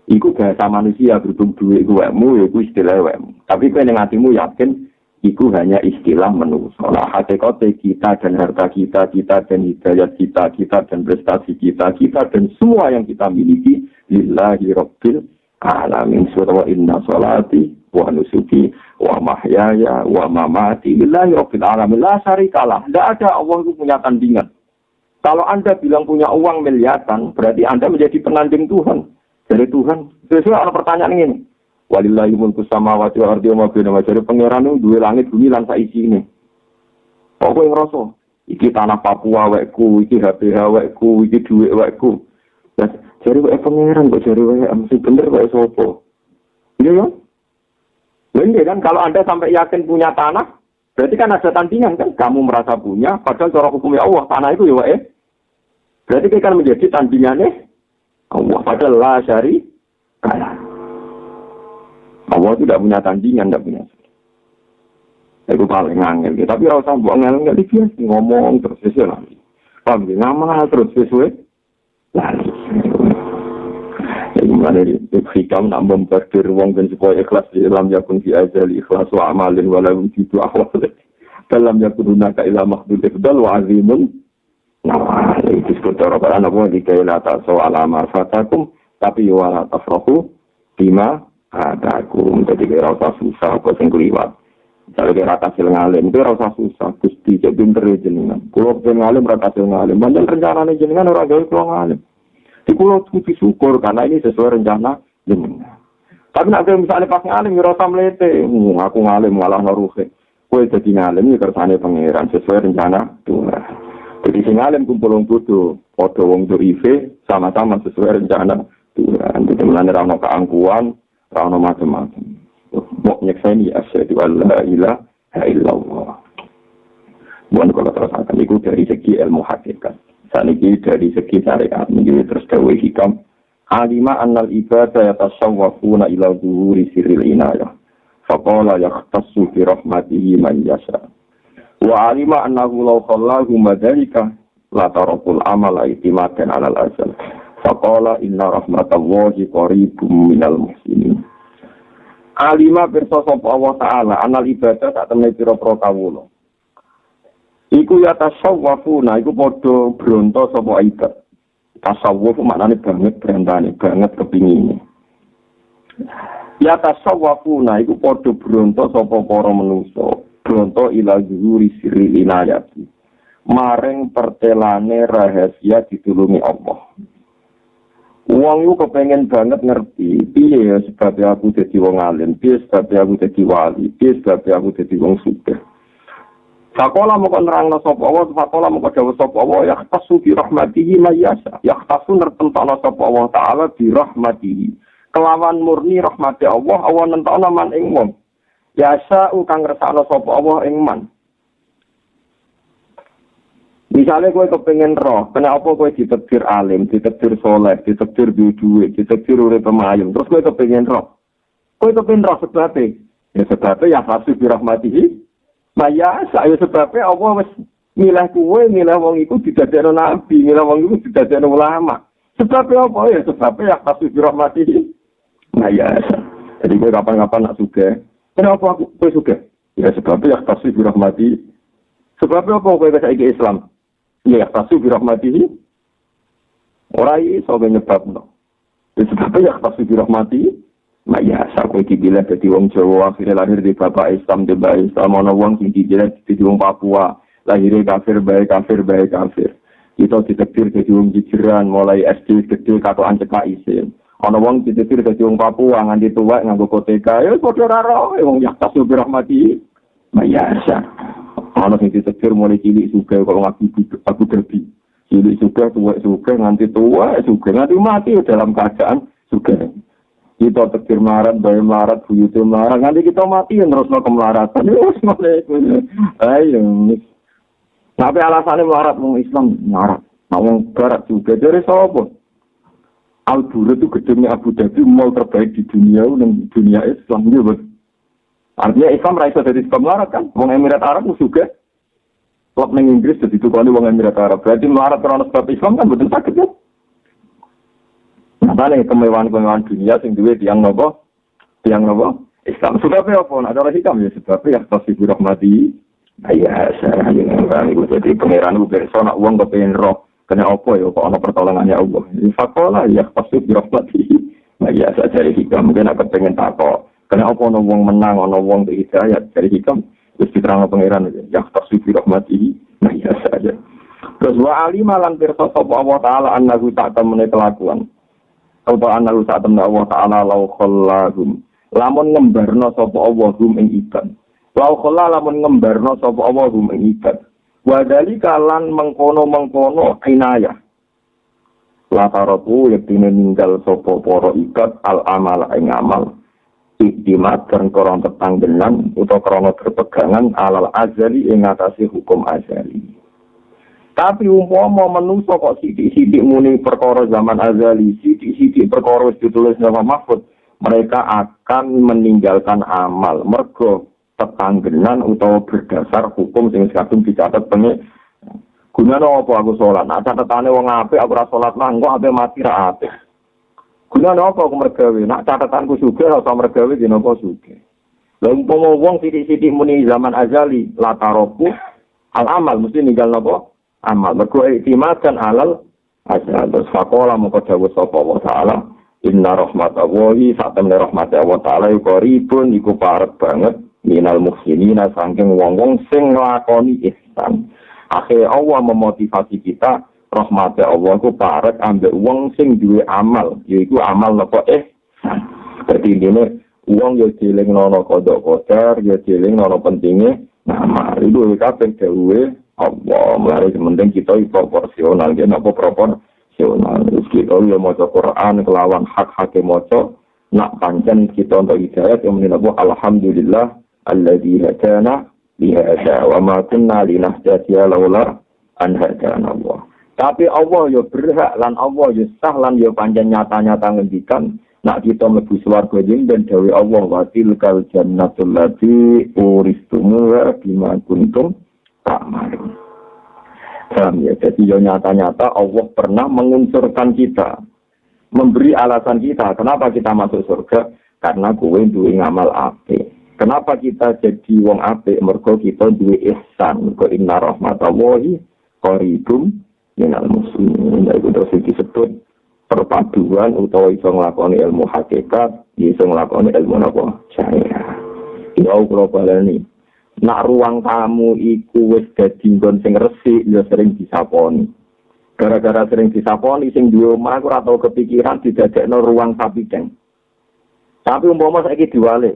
Iku bahasa manusia berhubung dhuwit kuwekmu ya iku istilah kuwekmu. Tapi kowe ning atimu yakin iku hanya istilah manusa. Lah hakikate kita dan harta kita dan hidayat kita dan prestasi kita dan semua yang kita miliki lillahi rabbil alamin. Surah inna sholati wa nusuki wa mahyaya wa mamati lillahi rabbil alamin. La syarikalah. Tidak ada Allah itu punya tandingan. Kalau Anda bilang punya uang miliaran, berarti Anda menjadi penanding Tuhan. Dari Tuhan. Sesuai ada pertanyaan ini. Walillahi mulku samawati wal ardi wa ma bainahuma. Jadi pangeran duwe langit bumi lan sak isine. Kok kowe ngrasa iki tanah Papua wekku, iki HPH wekku, iki dhuwit wekku. Lah jare wek pangeran kok jare wek mesti bener wek sapa? Iya ya? Bener kan kalau Anda sampai yakin punya tanah, berarti kan ada tandingan kan kamu merasa punya padahal cara hukumnya Allah tanah itu ya wek. Berarti kan menjadi tandingannya Allah padahal la syari kalah. Allah tidak punya tandingan, tidak punya. Itu paling angel. Tapi kalau sampai angel nggak dibias ngomong terus sesuai lagi. Paham ya? Ngamal terus sesuai lagi. Jadi mulai dari hikam nak memperdir wong dan supaya ikhlas di dalam yakun fi azali ikhlas wa amalin walau jitu awal. Dalam yakun hunaka ila makhdud ifdal wa azimun. Nah, itu disebut orang apa di kailata soal amal fatakum tapi wala tafrahu bima adaku. Jadi kira rasa susah kok sing kliwat. Jadi kira hasil ngalim itu rasa susah. Gusti cek pinter jenengan. Kulo pengen ngalim rata hasil ngalim. Banyak rencananya jenengan ora gawe kulo ngalim. Di kulo kudu syukur karena ini sesuai rencana jenengan. Tapi nek misalnya pas ngalim ya rasa mlete. Aku ngalim malah ngaruhe. Kowe dadi ngalim ya kersane pangeran sesuai rencana Tuhan. Jadi sing ngalim kumpul wong bodho, padha wong doife sama-sama sesuai rencana Tuhan. Jadi mulane ra ono keangkuhan, ra ono macam-macam. Mbok nyekseni asyhadu alla ilaha illallah. Bukan kalau terasakan itu dari segi ilmu hakikat. Saniki dari segi syariat ini terus dawe hikam. Alima annal ibadah yatasawwafuna ila zuhuri sirril inayah. Faqala yakhtassu bi rahmatihi man yasha. Wa alima annahu law khallahu madalika la tarakul amala itimadan alal azal. Faqala inna rahmatallahi qaribum minal muhsinin. Alima pirsa sapa Allah taala anal ibadah tak temne pira-pira kawula. Iku ya tasawwufuna iku padha bronto sapa ibadah. Tasawwuf maknane banget brantane, banget kepingine. Ya tasawwufuna iku padha bronto sapa para manusa. Bronto ila zuhuri sirri inayati maring pertelane rahasia ditulungi Allah. Wong yo kepengen banget ngerti piye ya sebab aku dadi wong alim, piye sebab aku dadi wali, piye sebab aku dadi wong sugih. Fakola moko nerangno sapa Allah, fakola moko dawuh sapa Allah ya tasu bi rahmatihi mayasa. Ya tasu nertentokno sapa Allah taala bi rahmatihi. Kelawan murni rahmati Allah, Allah nentokno man ing wong. Yasa kang ngersakno sapa Allah ing man. Misalnya kowe kepengin roh, kenapa kowe ditakdir alim, ditakdir soleh, ditakdir duwe, ditakdir urip pemayem, terus kowe kepengin roh. Kowe kepengin roh sebabnya, ya sebabnya ya hasil bi rahmatihi. Maya saya sebabnya Allah wis milah kowe, milah wong iku didadekno nabi, milah wong iku didadekno ulama. Sebabnya apa ya? Sebabnya ya kasih rahmati. Maya. Jadi kowe kapan-kapan nak sugih. Kenapa aku kowe sugih? Ya sebabnya ya kasih rahmati. Sebabnya apa kowe saiki Islam? Ya kasih rahmati. Ora iso nyebabno. Sebabnya ya kasih rahmati. Maya sakoe dibilang dadi wong Jawa akhirnya lahir di bapak Islam di bapak Islam ana wong sing dibilang dadi wong Papua lahir kafir bae kafir. Kita ditakdir dadi wong jijiran mulai SD gede katokan cekak isin. Ana wong ditakdir dadi wong Papua nganti tuwek nganggo koteka ya padha ora wong yaktasu bi rahmati. Maya ana sing ditakdir mulai cilik sugih kok aku derbi. Cilik sugih tuwek sugih nganti tuwek sugih nganti mati dalam keadaan sugih. Kita takdir melarat, bayi melarat, buyutu melarat. Nanti kita mati terus no kemelaratan. Ayo. Tapi alasannya melarat, mau Islam melarat. Mau barat juga. Jadi siapa? Al-Bura itu gedungnya Abu Dhabi, mall terbaik di dunia dan dunia Islam. Artinya Islam raisa dari sebab melarat kan? Wong Emirat Arab juga. Klub neng Inggris jadi tukangnya wong Emirat Arab. Berarti melarat karena sebab Islam kan betul sakit ya? Nah, kemewahan-kemewahan dunia sing duwe tiang nopo Islam. Sebabnya apa? Nak cara hikam ya sebabnya ya tasbih rahmati. Ayah saya ini jadi pangeran ku pirsa nak wong kepengin roh kena apa ya kok ana pertolongannya Allah. Fakola ya tasbih rahmati. Nah ya saya cari hikam mungkin nak kepengin takok. Kena apa ana wong menang ana wong hidayat cari hikam wis diterangno pangeran ya tasbih rahmati. Nah ya saja. Terus wa alima lan pirsa sapa Allah taala annahu tak temene kelakuan. Apa ana saat temen Allah taala lau khallahum lamun ngembarno sapa Allah hum ing ibad lau khalla lamun ngembarno sapa Allah hum ing ibad wa dalika lan mengkono inayah la taratu yektine ninggal sapa para ibad al amal ing amal iktimat kan korong tetanggenan utawa krana berpegangan alal azali ing atase hukum azali. Tapi umpama manusa kok sithik-sithik muni perkara zaman azali, sithik-sithik perkara ditulis nama mahfud, mereka akan meninggalkan amal mergo tetanggenan utawa berdasar hukum sing kadung dicatet pengen. Gunane apa aku salat? Nek catetane wong apik aku ora salat nang kok ape mati ra apik. Gunane apa aku mergawe? Nek catetanku sugih atau mergawe dina apa sugih. Lah umpama wong sithik-sithik muni zaman azali, lataroku al amal mesti ninggal napa? Amal mergo iktimadan alal azal terus faqala moko dawuh sapa wa taala inna rahmatallahi satamne rahmat Allah taala iku qaribun iku parek banget minal muhsinina saking wong-wong sing nglakoni ihsan. Akhire Allah memotivasi kita rahmat Allah iku parek ambek wong sing duwe amal yaiku amal napa ihsan. Dadi dene wong yo dilingno kodok kodar yo dilingno pentinge amal iku kabeh dawuhe Allah, mulai penting kita proporsional, kita apa proporsional. Kita ya maca Quran kelawan hak-hak maca, nak pancen kita untuk hidayat yang menilai alhamdulillah alladzi hadana li hadza wa ma kunna linahtadiya laula an hadana Allah. Tapi Allah ya berhak lan Allah ya sah lan ya pancen nyata-nyata ngendikan nak kita mlebu swarga dan dawuh Allah wa tilkal jannatul lati uristumuha bima kuntum amal. Ya, jadi nyata-nyata Allah pernah mengunsurkan kita, memberi alasan kita kenapa kita masuk surga karena kowe duwe ngamal apik. Kenapa kita jadi wong apik? Mergo kita duwe ihsan. Mergo inna rahmatallahi qaribum minal muslimin. Itu terus disebut perpaduan utawa iso nglakoni ilmu hakikat, iso nglakoni ilmu napa? Cahaya. Ya Allah baleni. Nak ruang tamu iku wis dadi nggon sing resik ya sering disaponi. Gara-gara sering disaponi sing duwe omah ora tau kepikiran didadekno ruang sapiceng. Tapi umpama saiki diwalik.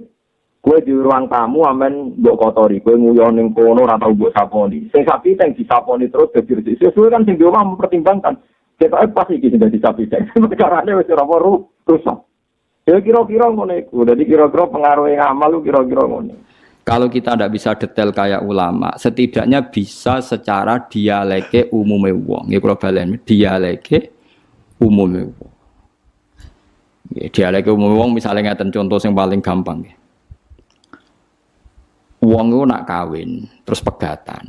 Kowe di ruang tamu amen mbok kotori, kowe nguyon ning kono ora tau mbok saponi. Sing sapi teng disaponi terus dadi resik. Sesuai kan sing di omah mempertimbangkan. Ketoke pas iki sing dadi sapi teng. Carane wis ora rusak. Ya kira-kira ngono iku. Dadi kira-kira pengaruhe amal lu kira-kira ngono. Kalau kita tidak bisa detail kayak ulama, setidaknya bisa secara dialeke umume wong. Ya kalau balen dialeke umume wong. Ya dialeke umume wong misalnya ngeten contoh yang paling gampang ya. Wong itu nak kawin, terus pegatan.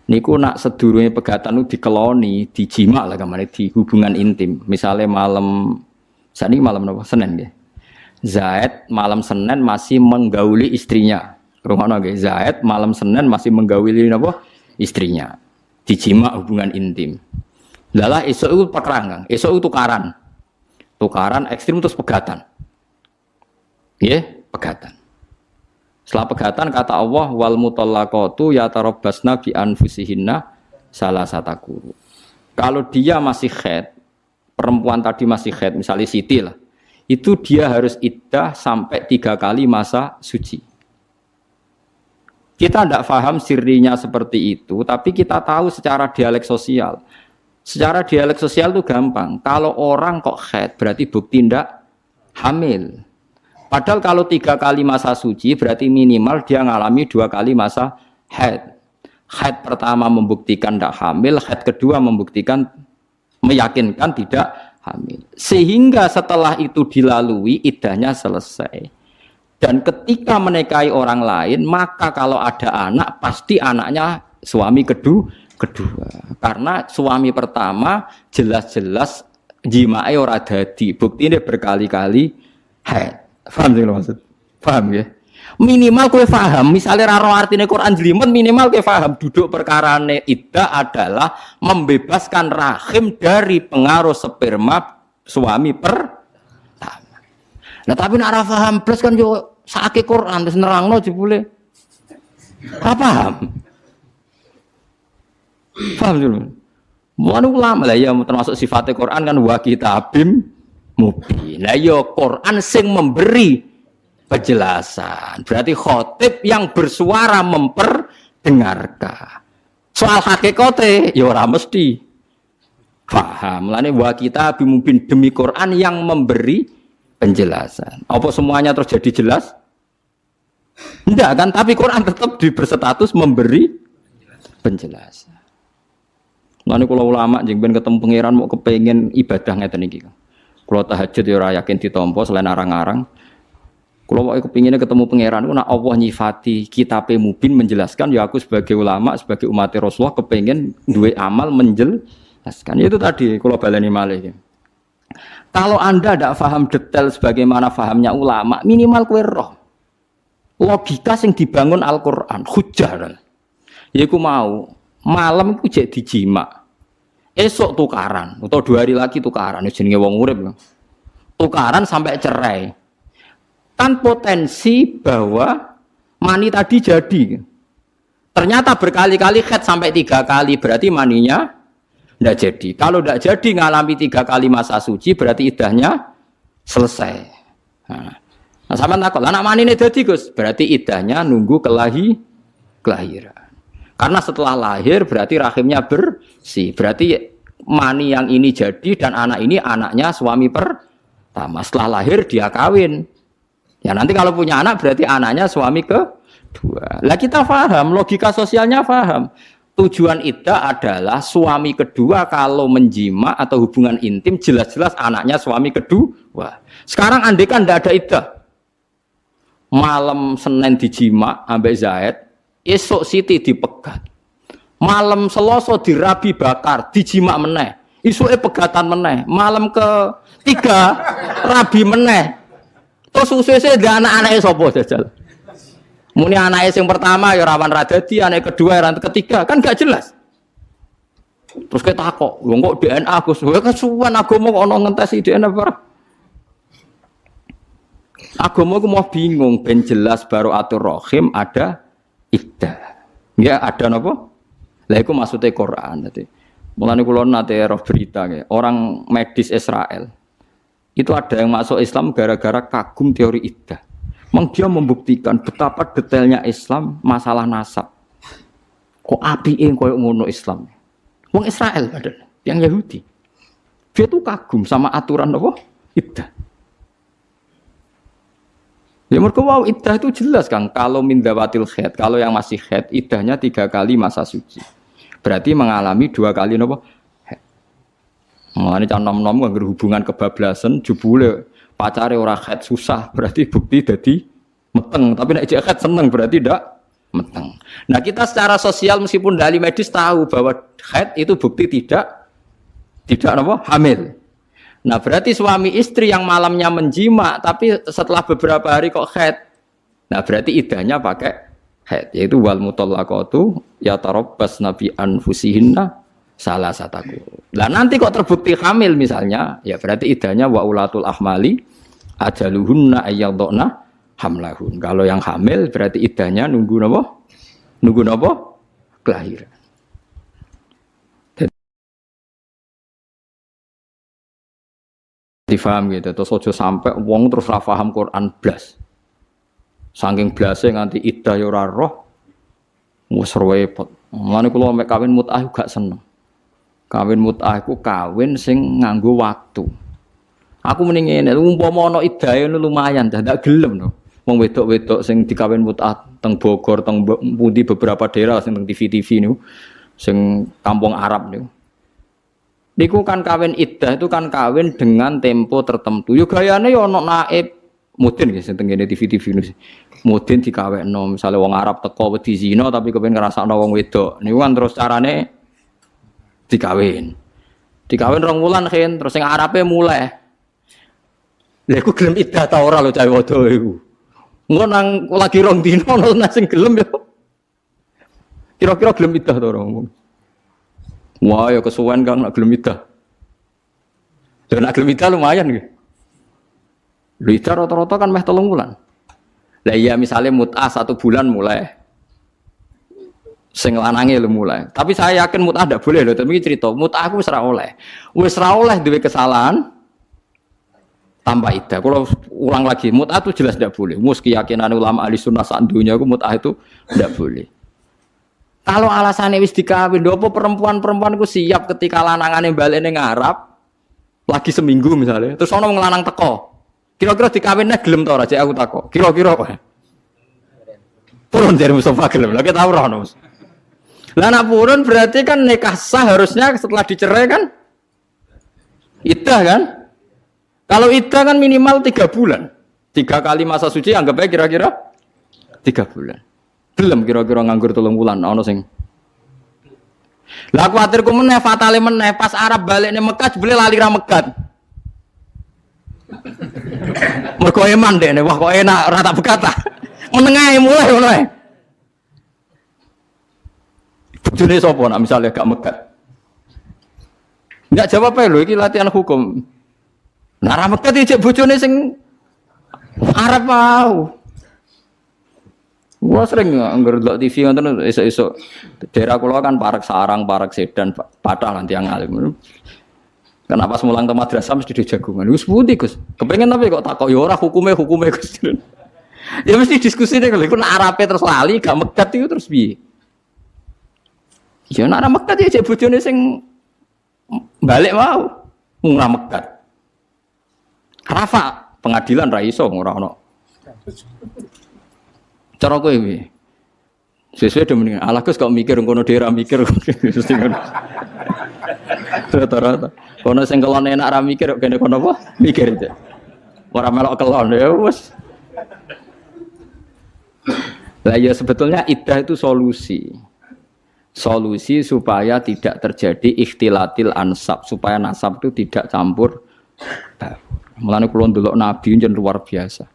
Niku nak sedurunge pegatan itu dikeloni, dijima lah kemana di hubungan intim. Misalnya malam, saat ini malam apa? Senin ya. Zaid malam Senin masih menggauli istrinya. Rumahnya nggih, Zaid malam Senin masih menggauli apa? Istrinya. Dijima hubungan intim. Lalah esok itu perkerangan, esok itu tukaran. Tukaran ekstrim terus pegatan. Ya, pegatan. Setelah pegatan kata Allah wal mutallaqatu yatarabbasna bi anfusihinna salasataku. Kalau dia masih haid, perempuan tadi masih haid, misalnya Siti lah, itu dia harus iddah sampai 3 kali masa suci. Kita tidak paham sirinya seperti itu, tapi kita tahu secara dialek sosial. Secara dialek sosial itu gampang. Kalau orang kok haid berarti bukti tidak hamil. Padahal kalau 3 kali masa suci berarti minimal dia ngalami 2 kali masa haid. Haid pertama membuktikan tidak hamil, haid kedua membuktikan meyakinkan tidak hamil. Sehingga setelah itu dilalui iddahnya selesai. Dan ketika menikahi orang lain, maka kalau ada anak pasti anaknya suami kedua. Karena suami pertama jelas-jelas jimae ora dadi, buktine berkali-kali haid. Paham sih maksud? Paham ya? Minimal kowe paham, misalnya raro artine Quran jelimet minimal kowe paham duduk perkarane iddah adalah membebaskan rahim dari pengaruh sperma suami pertama. Nah tapi nek ora paham plus kan yo sakake Quran terus nerangno jebule. Ora paham. Paham dulu. Mun ulama lah ya termasuk sifatnya Quran kan wa kitabim mubin. Nah ya Quran sing memberi penjelasan. Berarti khotib yang bersuara memperdengarkan. Soal hakikate ya ora mesti paham. Lane wa kitabim mubin demi Quran yang memberi penjelasan. Apa semuanya terus jadi jelas? Enggak kan, tapi Quran tetap berstatus memberi penjelasan. Lane kula ulama jeng ben ketemu pangeran mau kepengin ibadah ngeten iki. Kalau tahajud ya ora yakin ditampa selain arang-arang. Kalau mau kepinginnya ketemu pangeran, nak Allah nyifati kitab mubin menjelaskan, ya aku sebagai ulama, sebagai umat Rasulullah kepingin duwe amal menjelaskan. Itu tadi kalau baleni malih. Kalau Anda tidak paham detail sebagaimana fahamnya ulama, minimal kowe roh. Logika yang dibangun Al-Qur'an, hujjah. Ya aku mau malam iku jek dijima. Esok tukaran, atau 2 hari lagi tukaran, jenenge wong urip. Tukaran sampai cerai. Kan potensi bahwa mani tadi jadi. Ternyata berkali-kali haid sampai 3 kali, berarti maninya tidak jadi. Kalau tidak jadi ngalami 3 kali masa suci, berarti iddahnya selesai. Nah sama takut, anak mani ini jadi Gus, berarti iddahnya nunggu kelahiran. Karena setelah lahir berarti rahimnya bersih. Berarti mani yang ini jadi dan anak ini anaknya suami pertama. Setelah lahir dia kawin. Ya nanti kalau punya anak berarti anaknya suami kedua. Lah kita paham, logika sosialnya paham. Tujuan iddah adalah suami kedua kalau menjima atau hubungan intim jelas-jelas anaknya suami kedua. Sekarang andekan tidak ada iddah. Malam Senin dijima ambek Zaid. Esok Siti dipegat. Malam Selasa dirabi bakar, dijima meneh. Isuke pegatan meneh. Malam ketiga rabi meneh. Terus ususe ndek anak-anake sapa jajal? Muni anake sing pertama ya rawan ra dadi, anake kedua ya ketiga, kan gak jelas. Terus kita takok, lho kok DNA Gus? Kowe kesuwen agama kok ono ngentesi DNA barang. Agama ku mau bingung ben jelas baru atur rahim ada iddah. Ya ada napa? Lah iku maksude Quran dadi. Mulane kula nate roh berita ya, orang medis Israel. Itu ada yang masuk Islam gara-gara kagum teori iddah. Memang dia membuktikan betapa detailnya Islam masalah nasab. Kok apike koyo ngono Islam. Wong Israel padahal, yang Yahudi. Dia tuh kagum sama aturan apa? Iddah. Ya mergo wau iddah itu jelas Kang, kalau min dawatil haid, kalau yang masih haid iddahnya 3 kali masa suci. Berarti mengalami 2 kali napa? Haid. Mulane can nom-nom nganggo hubungan kebablasan jebule pacare ora haid susah, berarti bukti dadi meteng, tapi nek jek haid seneng berarti ndak meteng. Nah, kita secara sosial meskipun dari medis tahu bahwa haid itu bukti tidak napa? Hamil. Nah, berarti suami istri yang malamnya menjima tapi setelah beberapa hari kok haid. Nah, berarti iddahnya pakai haid, yaitu wal mutallaqatu yatarabbasna bi anfusihinna salasataku. Lah nanti kok terbukti hamil misalnya, ya berarti iddahnya wa ulatul ahmali ajaluhunna ayyadna hamlahun. Kalau yang hamil berarti iddahnya nunggu napa? Nunggu napa? Kelahiran. Difaham gitu, terus ojo sampai wong terus ra paham Quran blas. Saking blase nganti iddah ya ora roh. Wes repot. Mulane kula mek kawin mut'ah gak seneng. Kawin mut'ah iku kawin sing nganggo waktu. Aku mending ngene, umpama ana iddahe lumayan, dak gelem no. Wong wedok-wedok sing dikawin mut'ah teng Bogor, teng pundi beberapa daerah sing teng TV-TV niku, sing kampung Arab niku. Niku kan kawin iddah itu kan kawin dengan tempo tertentu. Yo gayane yo ana naib mudin nggih sing tengene TV-TV niku. Mudin dikawekno, misale wong Arab teko wedi zina tapi kepengin ngrasakno wong wedok. Niku kan terus carane dikawin. Dikawin 2 wulan kan terus sing Arabe mulai. Lha iku gelem iddah ta ora lho cah wedok iku. Engko nang lagi 2 dina ana sing gelem yo. Kira-kira gelem iddah ta ora ngomong. Wah, ya kesuwen Kang nak gelem iddah. Dan nak gelem iddah lumayan nggih. Lho iddah rata-rata kan meh 3 wulan. Lah iya misalnya mut'ah 1 bulan mulai. Sing lanange lho mulai. Tapi saya yakin mut'ah ndak boleh lho, tapi cerita mut'ah aku wis ra oleh. Wis ra oleh duwe kesalahan tambah iddah. Kalau ulang lagi, mut'ah itu jelas ndak boleh. Mus keyakinan ulama ahli sunnah sak dunya iku mut'ah itu ndak boleh. Kalau alasannya wis dikawin, apa perempuan-perempuan ku siap ketika lanangane balik ning Arab lagi seminggu misalnya, terus ono wong lanang teko. Kira-kira dikawinnya gelem ta ora? Cek aku takok. Kira-kira kok. Purun dari Mustafa gelem. Lah kita ora ono. Lah nek purun berarti kan nikah sah harusnya setelah dicerai kan? Iddah kan? Kalau iddah kan minimal 3 bulan. 3 kali masa suci anggap aja kira-kira 3 bulan. Gelem kira-kira nganggur 3 wulan ana sing. Lah kuwatir ku meneh fatale meneh pas Arab balik ning Mekah jebule lali ra megat. Mergo eman dekne wah kok enak ora tak bekata. Menengae mulai ngono ae. Bojone sapa nak misale gak megat. Enggak jawab ae lho iki latihan hukum. Nah ra megat iki bojone sing Arab mau. Gua sering ngger delok TV ngoten esuk-esuk. Daerah kula kan parek sarang, parek sedan, patah lan tiyang alim. Kenapa semulang ke madrasah mesti dijagungan? Wis pundi Gus? Kepengen tapi kok takok ya ora hukume Gus. Ya mesti diskusine kalau iku nek Arabe terus lali gak megat iku terus piye? Ya nek ora megat ya jek bojone sing balik mau ora megat. Rafa pengadilan ra iso ora ono. Cara kowe piye? Sesuai do mendingan. Alah Gus kok mikir ngono dhewe ra mikir mesti ngono. Rata-rata. Kono sing kelon enak ra mikir kok kene kono apa? Mikir aja. Ora melok kelon ya wis. Lah ya sebetulnya iddah itu solusi. Solusi supaya tidak terjadi ikhtilatil ansab, supaya nasab itu tidak campur. Mulane kula ndelok nabi njen luar biasa.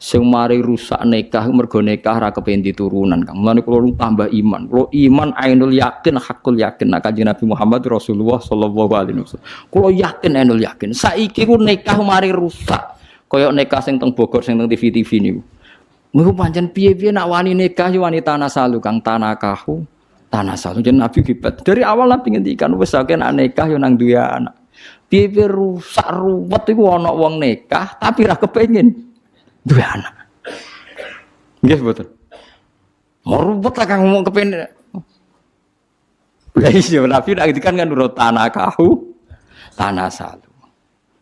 Sing mari rusak nikah mergo nikah ra kepen diturunan Kang. Mulane kula tambah iman. Kula iman ainul yakin hakul yakin nek Kanjeng Nabi Muhammad Rasulullah sallallahu alaihi wasallam. Kula yakin ainul yakin. Saiki ku nikah mari rusak. Kaya nikah sing teng Bogor sing teng TV-TV niku. Niku pancen piye-piye nak wani nikah yo wanita nasalu Kang tanakahu. Tanasalu jeneng Nabi kibat. Dari awal Nabi ngendikan wis akeh nak nikah yo nang duwe anak. Piye-piye rusak ruwet iku ana wong nikah tapi ra kepengin duwe anak. Nggih mboten. Merubet lah kang ngomong kepen. Lah iya Nabi nak ngendikan kan nurut tanah kahu tanah salu.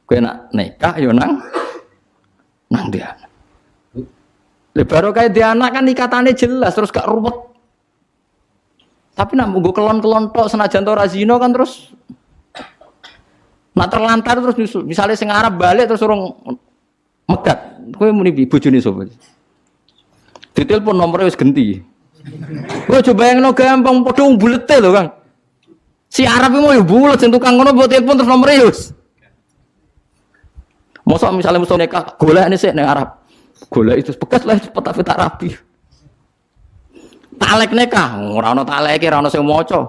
Kowe nak nikah yo nang dia. Lah baru kayak dia anak kan ikatannya jelas terus gak ruwet. Tapi nak nggo kelon-kelon tok senajan to razino kan terus nak terlantar terus nyusul. Misalnya sing Arab balik terus urung megat. Kowe muni bojone sapa? Ditelepon nomornya wis genti. Kowe coba bayangno gampang padha bulete lho, Kang. Si Arab iki mau yo bulet sing tukang ngono mbok telepon terus nomornya wis. Mosok misalnya mesti nikah golekne sik ning Arab. Golek itu bekas lah cepet tapi tak rapi. Talek nikah, ora ono taleke, ora ono sing maca.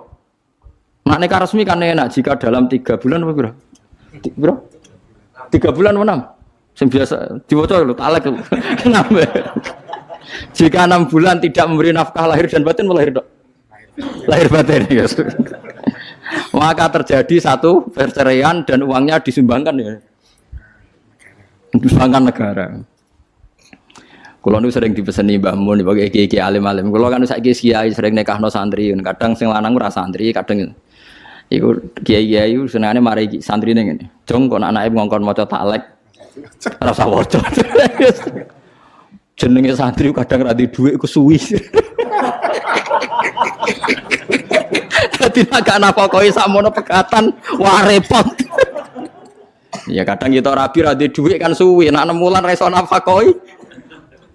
Nek nikah resmi kan enak jika dalam 3 bulan apa piro? Piro? 3 bulan apa 6? Sing biasa diwaca lho talek. Kenapa? Jika 6 bulan tidak memberi nafkah lahir dan batin melahir dok. Lahir batin ya. Maka terjadi satu perceraian dan uangnya disumbangkan ya. Disumbangkan negara. Kulo nu sering dipeseni Mbah Mun bagi kiai alim-alim. Kulo kan saiki kiai sering nikahno santri, kadang sing lanang ora santri, kadang iku kiai-kiai senengane mari santrine ngene. Jong kok anake ngongkon maca taklek. Ora usah waca. Jenenge santri kadang ra duwe dhuwit ku suwi. Dadi nek gak nafakohi sakmono pegatan wah repot. Ya kadang kita rabi ra duwe kan suwi, nek 6 wulan ra iso nafakohi.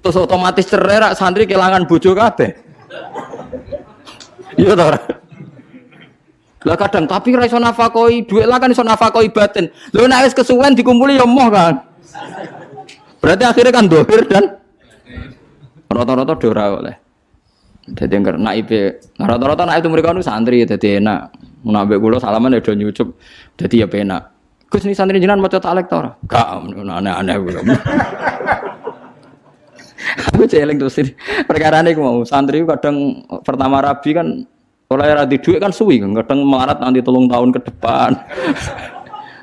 Terus otomatis cerai rak santri kehilangan bojo kabeh. Iya ta ora? Lah kadang tapi ra iso nafakoi dhuwit lah kan iso nafakoi batin. Lho nek wis kesuwen dikumpuli ya moh kan. Berarti akhirnya kan dohir dan rata-rata do ora oleh. Dadi engger naibe rata-rata naik itu mereka nu santri dadi enak. Mun ambek kula salaman ya do nyucup dadi ya penak. Gus ni santri jenengan maca taklek ta ora? Gak aneh-aneh kula. Aku celeng terus ini perkara ini mau santri kadang pertama rabi kan oleh radi duit kan suwi kan kadang melarat nanti 3 tahun ke depan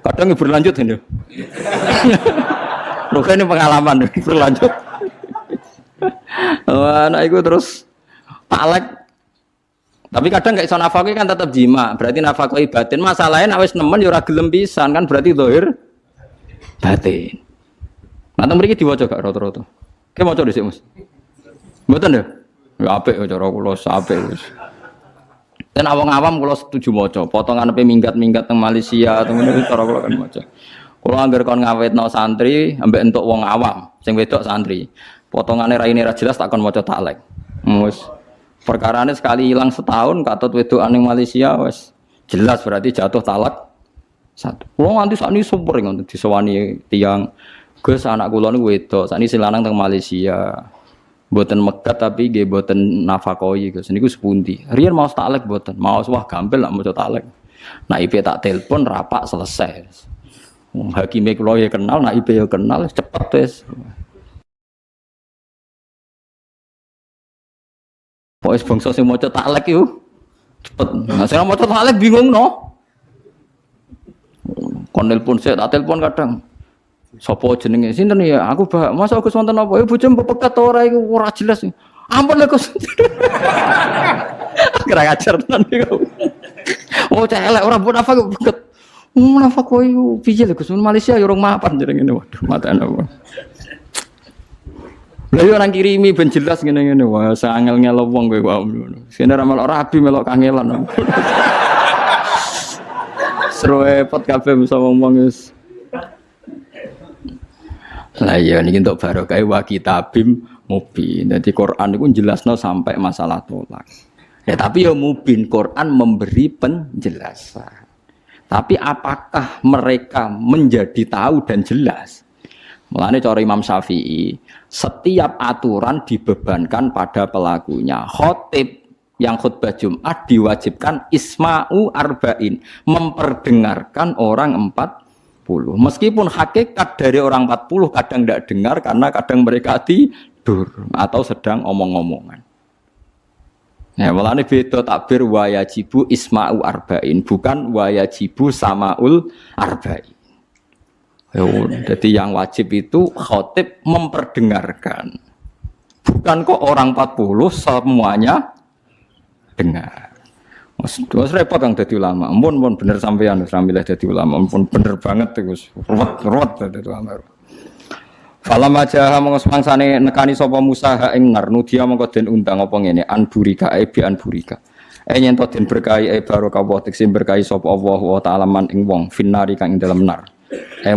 kadang berlanjut ini bukan ini pengalaman berlanjut anak itu terus talek tapi kadang gak iso nafakoi kan tetap jima berarti nafakoi batin masalahnya awes nemen yura gelem pisan kan berarti dohir batin nanti mereka diwajah gak roto-roto. Kayak mau coba sih mas, betul deh. Ya apik cara kula apik wis. Dan awang-awam kula setuju maca, potongan minggat-minggat teng Malaysia teng ngene cara kula kan maca. Kula anggar kon ngawetno santri ambek entuk wong awam sing wedok santri. Potongane raine ra jelas tak kon maca taklek. Wis perkarane sekali hilang setahun katut wedokan ning Malaysia wis jelas berarti jatuh talak. Satu. Kula nganti sakniki super ngoten disewani tiyang Gus anak kula niku wedok, sakniki sing lanang teng Malaysia. Mboten megat tapi nggih mboten nafakoi Gus. Niku sepundi. Riyen mau taklek mboten, mau wah gampil lak maca taklek. Nak IP tak telepon rapak selesai. Wong hakime kula ya kenal, nak IP ya kenal, cepet wis. Pokoke bangsa sing maca taklek iku cepet. Nah sing maca taklek bingung no. Kon telepon sik, tak telepon kadang. Sopo jenenge sinten ya? Aku masa Gus wonten apa? Ya bojo pepekat ora iku ora jelas. Ampun lho Gus. Kira ngajar tenan iku. Oh celek ora mbok nafak pekat. Nafak kowe iku piye lho Gus? Malaysia ya urung mapan jenenge. Waduh matane apa. Lah yo nang kirimi ben jelas ngene-ngene. Wah sangel-ngel wong kowe ngono. Sene ra melok rabi melok kangelan. Seru repot kabeh bisa ngomong wis. Lah ya niki entuk barokah wa kitabim mubin. Dadi Quran niku jelasno sampai masalah tolak. Ya tapi ya mubin Quran memberi penjelasan. Tapi apakah mereka menjadi tahu dan jelas? Mulane cara Imam Syafi'i, setiap aturan dibebankan pada pelakunya. Khotib yang khutbah Jumat diwajibkan isma'u arba'in, memperdengarkan orang 40. Meskipun hakikat dari orang 40 kadang tidak dengar karena kadang mereka tidur atau sedang omong-omongan. Ya, mulane beda takbir wa yajibu isma'u arba'in, bukan wa yajibu sama'ul arba'in. Jadi yang wajib itu khotib memperdengarkan, bukan kok orang 40 semuanya dengar. Mas repot yang jadi ulama. Ampun bener sampean ramilih jadi ulama. Ampun bener banget Gus. Ruwet jadi ulama. Falamma jaha mongko semangsane nekani sapa Musa ha ing nar nudia mongko den undang apa ngene anburika bi anburika. Yen to den berkahi barokah wa tekse berkahi sapa Allah wa taala man ing wong finnari kang ing dalem nar.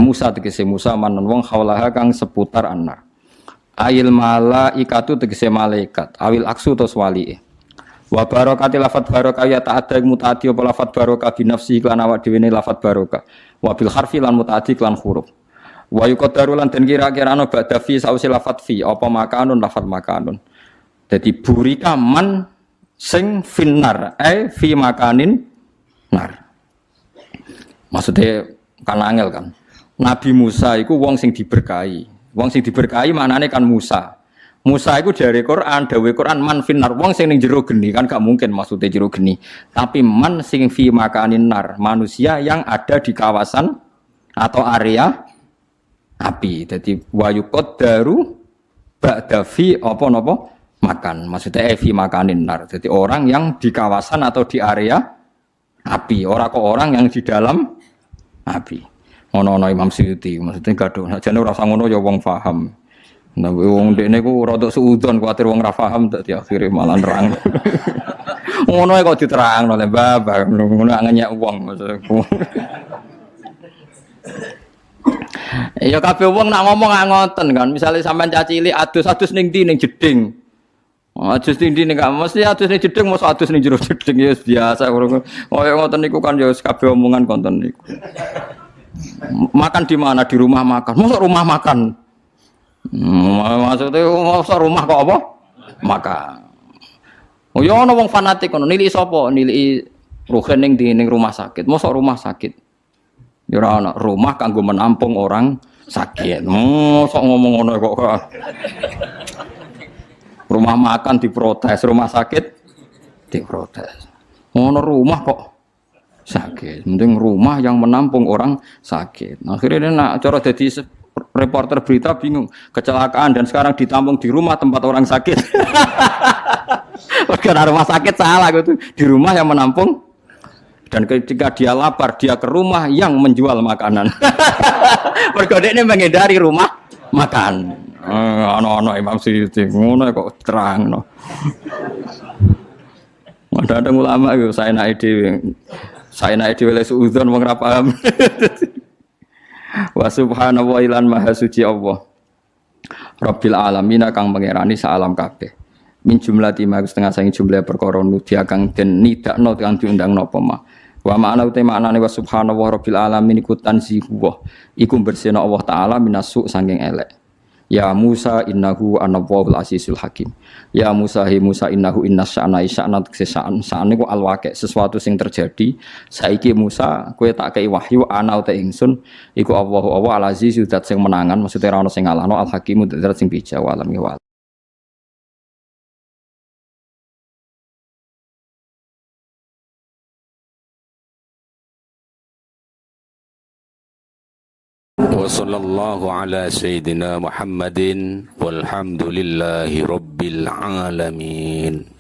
Musa tegese Musa manan wong haulaha kang seputar annar. Ail malaikatu tegese malaikat awil aksu tos wali. Wa barokati lafat barokah ya ta'adda mutaati apa lafat barokah bi nafsi lan awak dhewe ne lafat barokah. Wa bil harfi lan mutaati lan huruf. Wa yuqaddaru lan den kira-kira ana ba'da fi sausi lafat fi apa makanun lafat makanun. Dadi burika man sing finnar fi makanin nar. Maksudnya kan angel kan. Nabi Musa iku wong sing diberkahi. Wong sing diberkahi maknane kan Musa. Musa iku dari Quran, dawe Quran man finnar wong sing ning jero geni kan gak mungkin maksudnya jero geni. Tapi man sing fi makanin nar, manusia yang ada di kawasan atau area api. Jadi wayukot daru ba'da fi apa napa makan. Maksudnya fi makanin nar. Jadi orang yang di kawasan atau di area api. Ora kok orang yang di dalam api. Ngono-ngono Imam Suyuti. Maksudnya gaduh. Jane ora usah ngono ya wong paham. Nah wong dekne ku rada suudon kuwatir wong ra paham dadi akhire malah nerang. Ngono kok diterangno le Mbah. Ngono ngenyek wong maksudku. Ya kabeh wong nak ngomong ngoten kan. Misale sampean cacili adus-adus ning ndi ning jeding. Adus ning ndi ning gak mesti adus ning jeding mosok adus ning jero jeding ya biasa kaya ngoten niku kan ya kabeh omongan konten niku. Makan di mana? Di rumah makan. Mosok rumah makan. Maksudnya mosok rumah kok apa? Makan. Oh ya ana wong fanatik ngono nilai sapa? Nilai ruhen ning rumah sakit. Mosok rumah sakit. Ya ora ana rumah kanggo menampung orang sakit. Mosok ngomong ngono kok. Rumah makan diprotes, rumah sakit diprotes. Ngono rumah kok sakit. Penting rumah yang menampung orang sakit. Akhirnya dia nak cara jadi reporter berita bingung. Kecelakaan dan sekarang ditampung di rumah tempat orang sakit. Karena rumah sakit salah gitu. Di rumah yang menampung. Dan ketika dia lapar, dia ke rumah yang menjual makanan. Berkode ini menghindari rumah makan. Ano Imam Suyuti, ngono kok terang no. Ada ulama itu saya naik dewe le suudzon wong ra paham. Wa subhanahu wa ilan maha suci Allah. Rabbil alamin kang pangerani sak alam kabeh. Min jumlati ma setengah sangi jumlah perkara nudia kang den nidakno kang diundangno apa mah. Wa ma'ana uta maknane wa subhanahu wa rabbil alamin iku tanzihu. Iku bersihna Allah taala minasuk saking elek. Ya Musa innahu anawwul azizul hakim. Ya Musa hi Musa innahu innasya'na isya'na sa'an niku alwaqi sesuatu sing terjadi. Saiki Musa kowe tak kei wahyu ana uta ingsun iku Allahu al aziz zat sing menangan maksudnya ora ono sing ngalahno al hakim zat sing bijak wa alam wa وصلى الله على سيدنا محمد والحمد لله رب العالمين.